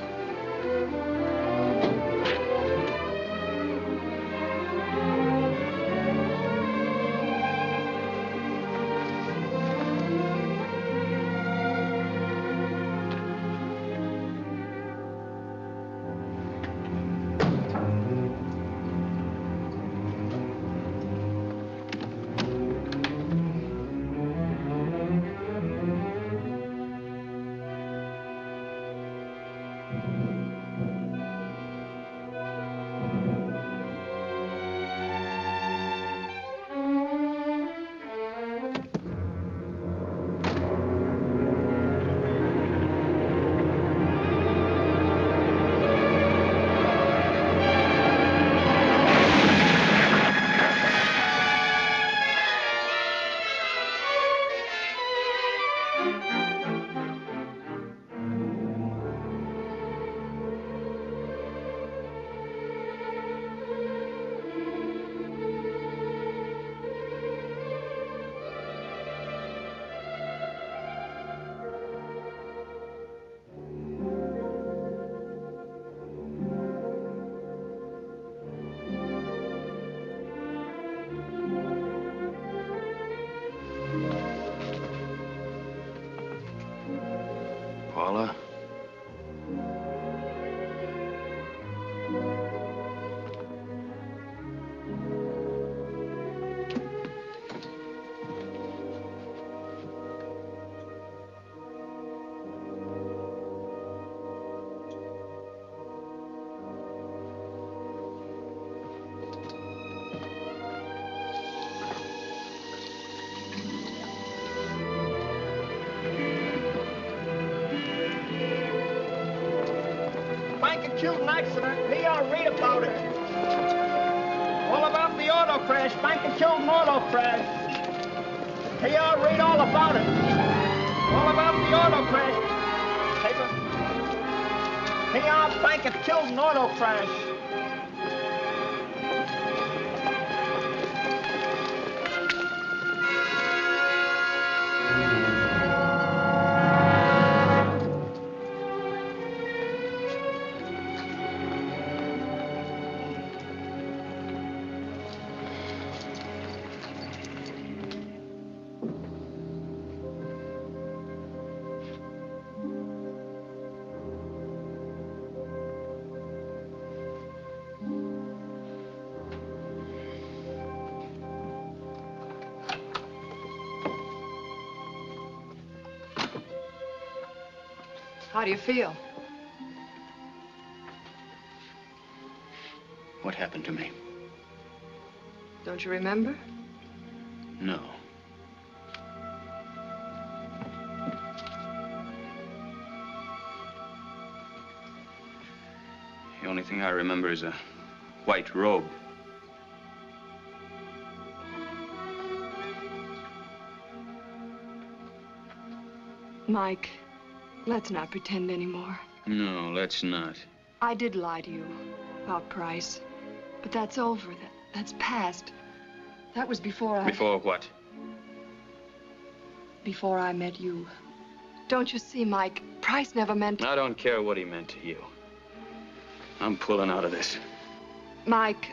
S4: Paula?
S15: Bank shooting accident. PR, read about it. All about the auto crash. Bank shooting auto crash. PR, read all about it. All about the auto crash. Paper. PR, bank shooting auto crash.
S11: How do you feel?
S4: What happened to me?
S11: Don't you remember?
S4: No. The only thing I remember is a white robe.
S11: Mike, let's not pretend anymore.
S4: No, let's not.
S11: I did lie to you about Price, but that's over. That's past. That was before I...
S4: Before what?
S11: Before I met you. Don't you see, Mike? Price never meant...
S4: I don't care what he meant to you. I'm pulling out of this.
S11: Mike...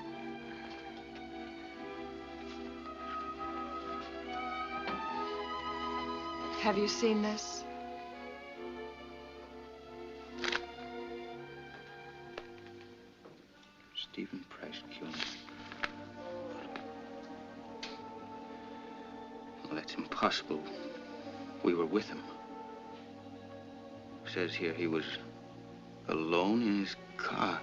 S11: Have you seen this?
S4: Stephen Price killed him. Well, that's impossible. We were with him. It says here he was alone in his car.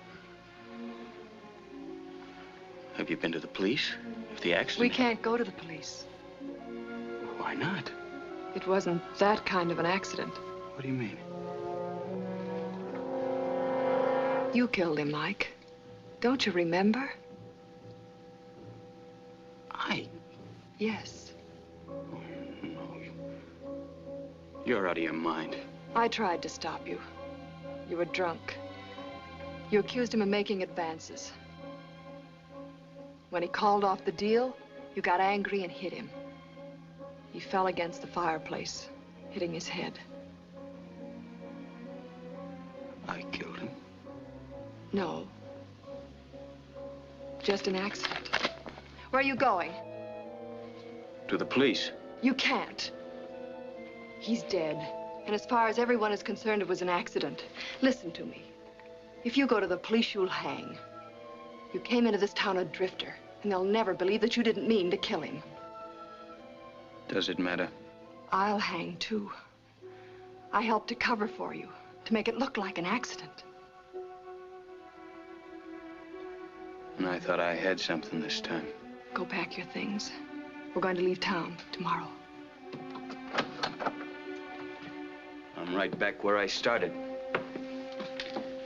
S4: Have you been to the police? Of the accident?
S11: We can't go to the police.
S4: Why not?
S11: It wasn't that kind of an accident.
S4: What do you mean?
S11: You killed him, Mike. Don't you remember?
S4: I?
S11: Yes.
S4: Oh, no. You're out of your mind.
S11: I tried to stop you. You were drunk. You accused him of making advances. When he called off the deal, you got angry and hit him. He fell against the fireplace, hitting his head.
S4: I killed him?
S11: No. Just an accident. Where are you going?
S4: To the police.
S11: You can't. He's dead. And as far as everyone is concerned, it was an accident. Listen to me. If you go to the police, you'll hang. You came into this town a drifter, and they'll never believe that you didn't mean to kill him.
S4: Does it matter?
S11: I'll hang, too. I helped to cover for you, to make it look like an accident.
S4: And I thought I had something this time.
S11: Go pack your things. We're going to leave town tomorrow.
S4: I'm right back where I started.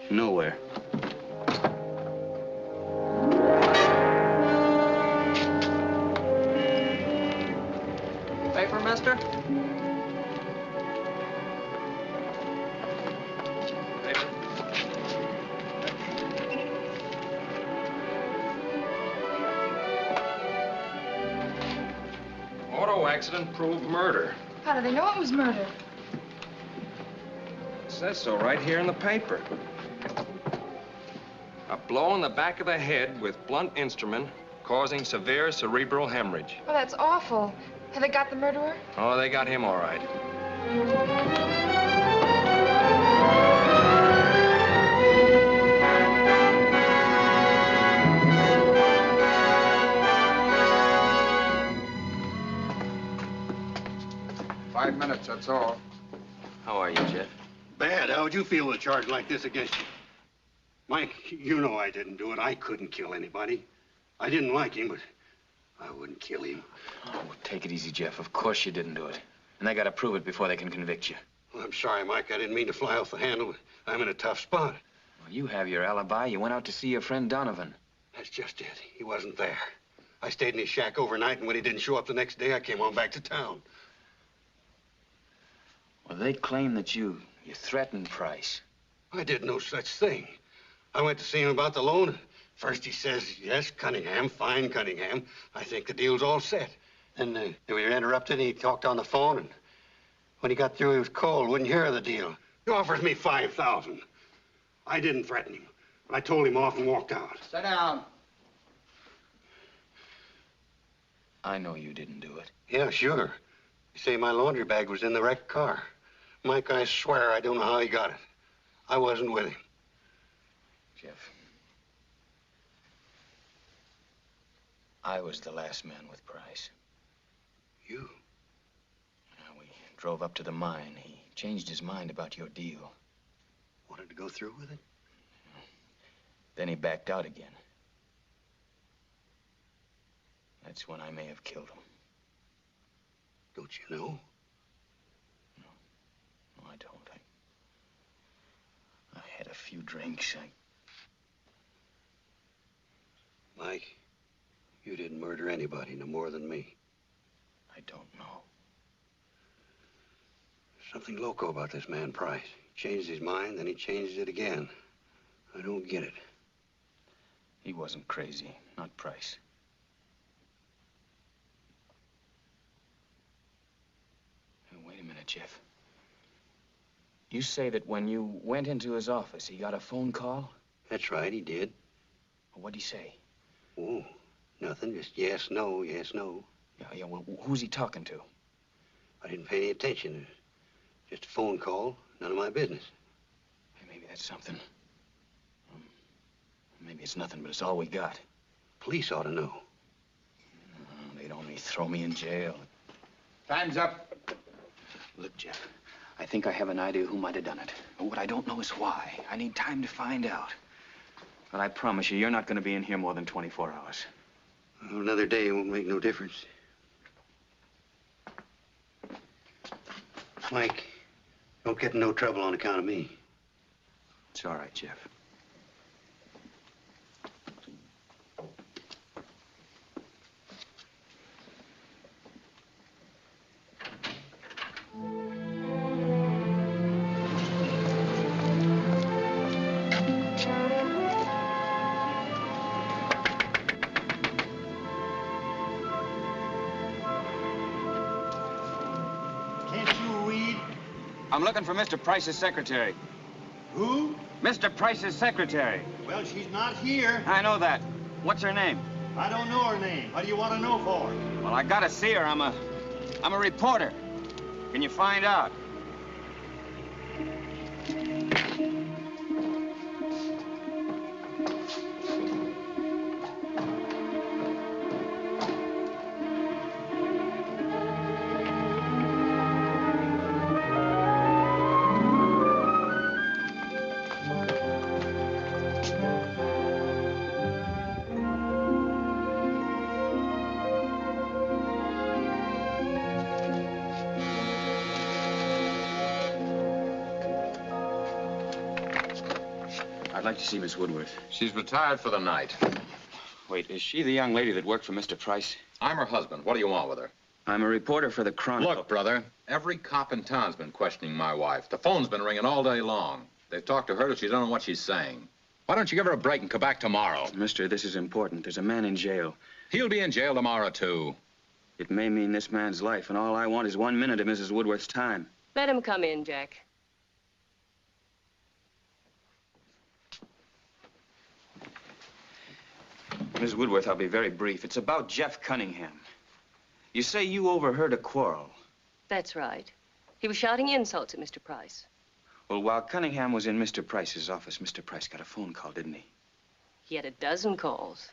S4: Nowhere.
S5: Paper, mister?
S8: accident proved murder.
S11: How do they know it was murder?
S8: It says so right here in the paper. A blow in the back of the head with blunt instrument causing severe cerebral hemorrhage.
S11: Oh, that's awful. Have they got the murderer?
S8: Oh, they got him all right.
S5: 5 minutes, that's all.
S4: How are you, Jeff?
S10: Bad. How would you feel with a charge like this against you? Mike, you know I didn't do it. I couldn't kill anybody. I didn't like him, but I wouldn't kill him.
S4: Oh, take it easy, Jeff. Of course you didn't do it. And they gotta prove it before they can convict you.
S10: Well, I'm sorry, Mike. I didn't mean to fly off the handle. I'm in a tough spot.
S4: Well, you have your alibi. You went out to see your friend Donovan.
S10: That's just it. He wasn't there. I stayed in his shack overnight, and when he didn't show up the next day, I came on back to town.
S4: Well, they claim that you threatened Price.
S10: I did no such thing. I went to see him about the loan. First he says, yes, Cunningham, fine, Cunningham. I think the deal's all set. Then we were interrupted, and he talked on the phone, and when he got through, he was cold, wouldn't hear of the deal. He offers me $5,000. I didn't threaten him. I told him off and walked out.
S15: Sit down.
S4: I know you didn't do it.
S10: Yeah, sure. You say my laundry bag was in the wrecked car. Mike, I swear I don't know how he got it. I wasn't with him.
S4: Jeff, I was the last man with Price.
S10: You?
S4: We drove up to the mine. He changed his mind about your deal.
S10: Wanted to go through with it?
S4: Then he backed out again. That's when I may have killed him.
S10: Don't you know?
S4: No, I don't. I had a few drinks.
S10: Mike, you didn't murder anybody, no more than me.
S4: I don't know.
S10: Something loco about this man, Price. He changed his mind, then he changed it again. I don't get it.
S4: He wasn't crazy, not Price. Wait a minute, Jeff. You say that when you went into his office, he got a phone call?
S10: That's right, he did.
S4: What'd he say?
S10: Oh, nothing. Just yes, no, yes, no.
S4: Yeah, well, who's he talking to?
S10: I didn't pay any attention. Just a phone call. None of my business.
S4: Hey, maybe that's something. Maybe it's nothing, but it's all we got.
S10: Police ought to know.
S4: They'd only throw me in jail.
S5: Time's up.
S4: Look, Jeff, I think I have an idea who might have done it. But what I don't know is why. I need time to find out. But I promise you, you're not going to be in here more than 24 hours.
S10: Well, another day won't make no difference. Mike, don't get in no trouble on account of me.
S4: It's all right, Jeff. I'm looking for Mr. Price's secretary.
S15: Who?
S4: Mr. Price's secretary.
S15: Well, she's not here.
S4: I know that. What's her name?
S15: I don't know her name. What do you want to know for?
S4: Well, I gotta see her. I'm a reporter. Can you find out? I'd like to see Miss Woodworth.
S8: She's retired for the night.
S4: Wait, is she the young lady that worked for Mr. Price?
S16: I'm her husband. What do you want with her?
S4: I'm a reporter for the Chronicle.
S16: Look, brother, every cop in town's been questioning my wife. The phone's been ringing all day long. They've talked to her till she doesn't know what she's saying. Why don't you give her a break and come back tomorrow?
S4: Mister, this is important. There's a man in jail.
S16: He'll be in jail tomorrow, too.
S4: It may mean this man's life, and all I want is 1 minute of Mrs. Woodworth's time.
S12: Let him come in, Jack.
S4: Miss Woodworth, I'll be very brief. It's about Jeff Cunningham. You say you overheard a quarrel.
S12: That's right. He was shouting insults at Mr. Price.
S4: Well, while Cunningham was in Mr. Price's office, Mr. Price got a phone call, didn't he?
S12: He had a dozen calls.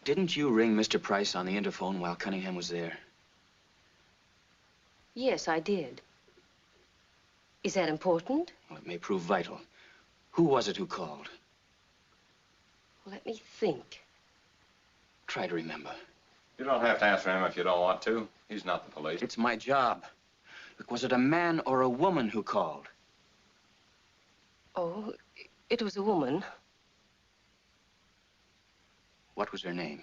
S4: Didn't you ring Mr. Price on the interphone while Cunningham was there?
S12: Yes, I did. Is that important?
S4: Well, it may prove vital. Who was it who called?
S12: Let me think.
S4: Try to remember.
S16: You don't have to answer him if you don't want to. He's not the police.
S4: It's my job. Look, was it a man or a woman who called?
S12: Oh, it was a woman.
S4: What was her name?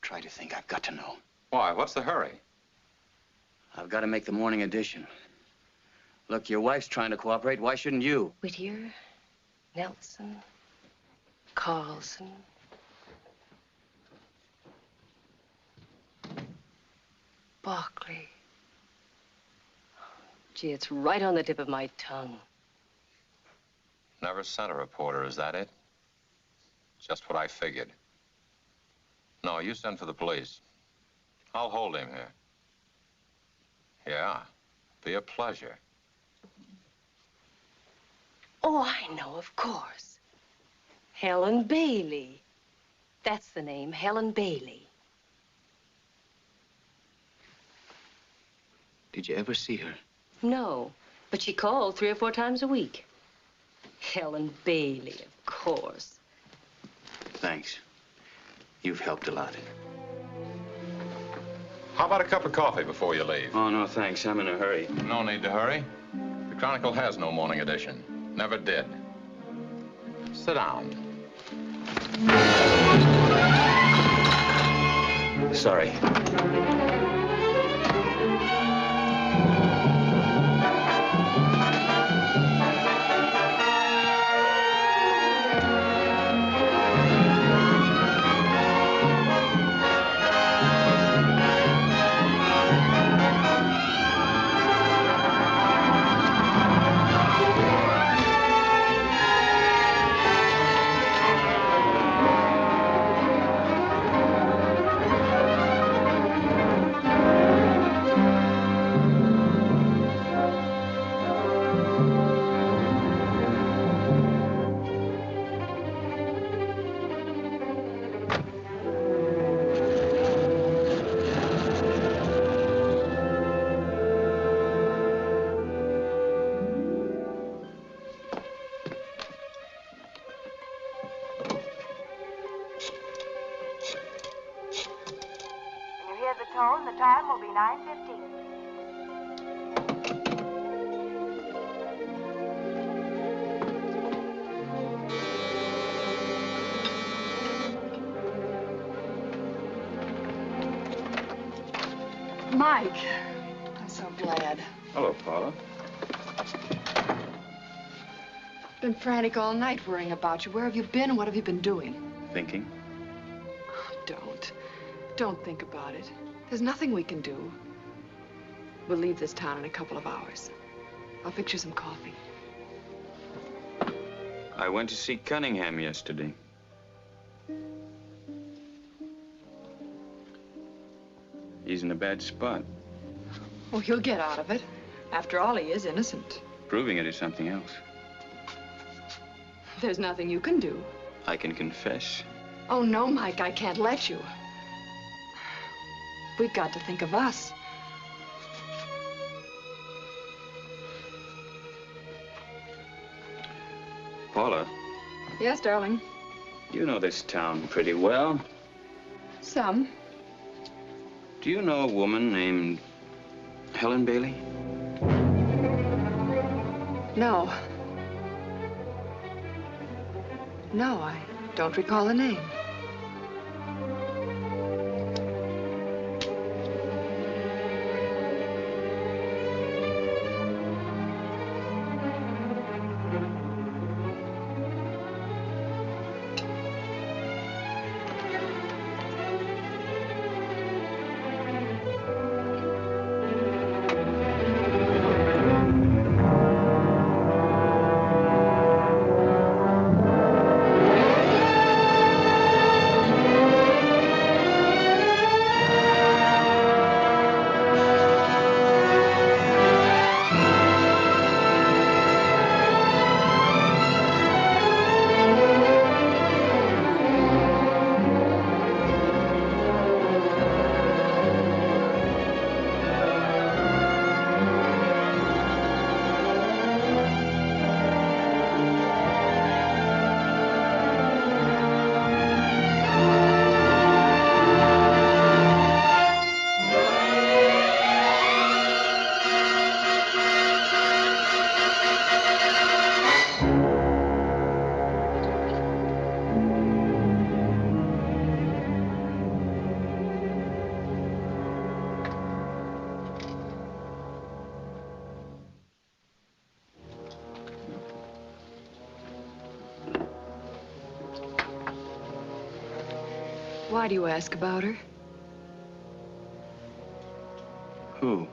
S4: Try to think. I've got to know.
S16: Why? What's the hurry?
S4: I've got to make the morning edition. Look, your wife's trying to cooperate. Why shouldn't you?
S12: Whittier, Nelson, Carlson. Barkley. Gee, it's right on the tip of my tongue.
S16: Never sent a reporter, is that it? Just what I figured. No, you send for the police. I'll hold him here. Yeah, be a pleasure.
S12: Oh, I know, of course. Helen Bailey. That's the name, Helen Bailey.
S4: Did you ever see her?
S12: No, but she called 3 or 4 times a week. Helen Bailey, of course.
S4: Thanks. You've helped a lot.
S16: How about a cup of coffee before you leave?
S4: Oh, no, thanks. I'm in a hurry.
S16: No need to hurry. The Chronicle has no morning edition. Never did. Sit down.
S4: Sorry.
S17: The time will be 9:15.
S11: Mike, I'm so glad.
S4: Hello, Paula.
S11: Been frantic all night worrying about you. Where have you been and what have you been doing?
S4: Thinking.
S11: Don't think about it. There's nothing we can do. We'll leave this town in a couple of hours. I'll fix you some coffee.
S4: I went to see Cunningham yesterday. He's in a bad spot.
S11: Oh, he'll get out of it. After all, he is innocent.
S4: Proving it is something else.
S11: There's nothing you can do.
S4: I can confess.
S11: Oh, no, Mike, I can't let you. We've got to think of us.
S4: Paula.
S11: Yes, darling.
S4: You know this town pretty well.
S11: Some.
S4: Do you know a woman named Helen Bailey?
S11: No. No, I don't recall the name. Why do you ask about her?
S4: Who?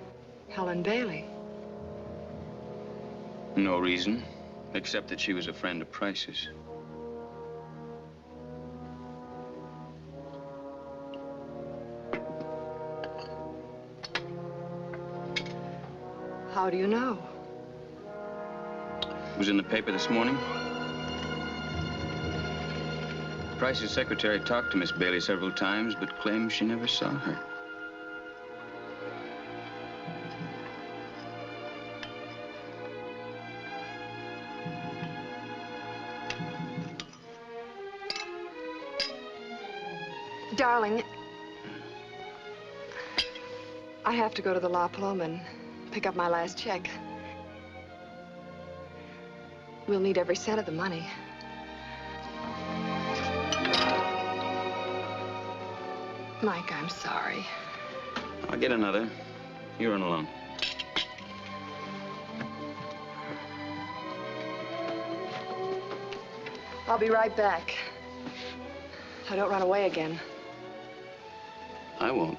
S11: Helen Bailey.
S4: No reason, except that she was a friend of Price's.
S11: How do you know?
S4: It was in the paper this morning. Price's secretary talked to Miss Bailey several times, but claims she never saw her.
S11: Darling, I have to go to the La Paloma and pick up my last check. We'll need every cent of the money. Mike, I'm sorry.
S4: I'll get another. You run along.
S11: I'll be right back. I don't run away again.
S4: I won't.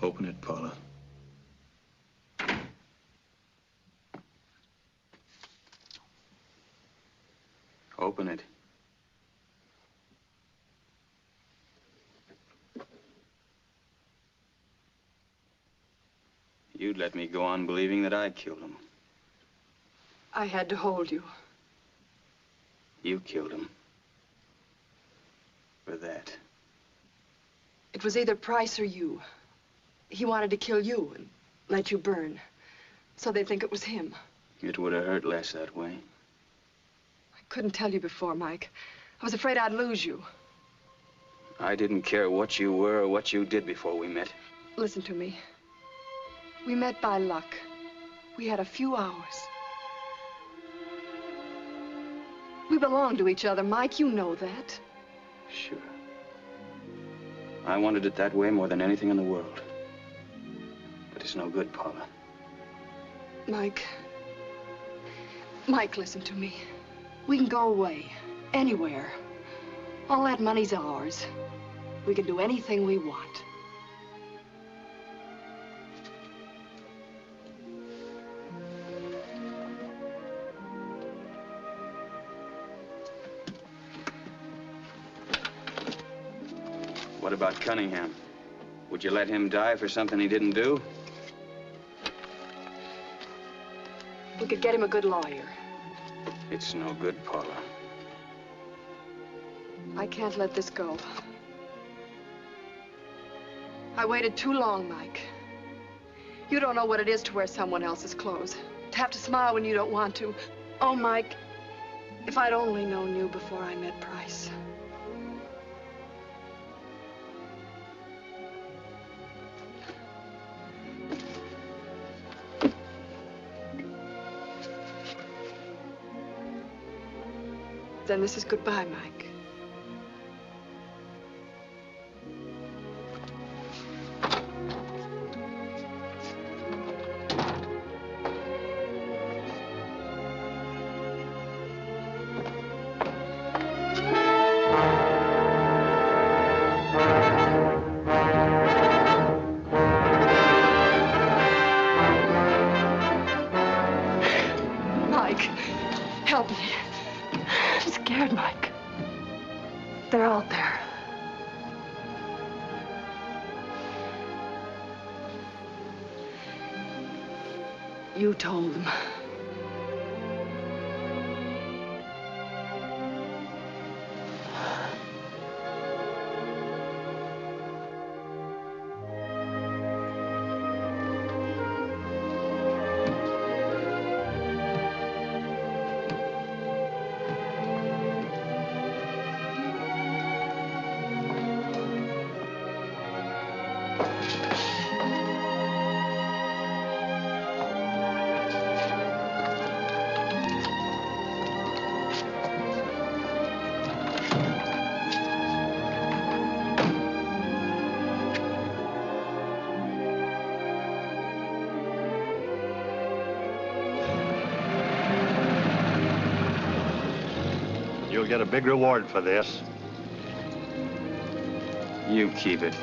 S4: Open it, Paula. Open it. You'd let me go on believing that I killed him.
S11: I had to hold you.
S4: You killed him. For that.
S11: It was either Price or you. He wanted to kill you and let you burn. So they'd think it was him.
S4: It would have hurt less that way.
S11: I couldn't tell you before, Mike. I was afraid I'd lose you.
S4: I didn't care what you were or what you did before we met.
S11: Listen to me. We met by luck. We had a few hours. We belong to each other, Mike. You know that.
S4: Sure. I wanted it that way more than anything in the world. But it's no good, Paula.
S11: Mike. Mike, listen to me. We can go away. Anywhere. All that money's ours. We can do anything we want.
S4: What about Cunningham? Would you let him die for something he didn't do?
S11: We could get him a good lawyer.
S4: It's no good, Paula.
S11: I can't let this go. I waited too long, Mike. You don't know what it is to wear someone else's clothes. To have to smile when you don't want to. Oh, Mike, if I'd only known you before I met Price. Then this is goodbye, Mike. Mike, help me. I'm scared, Mike. They're out there. You told them.
S1: You'll get a big reward for this.
S4: You keep it.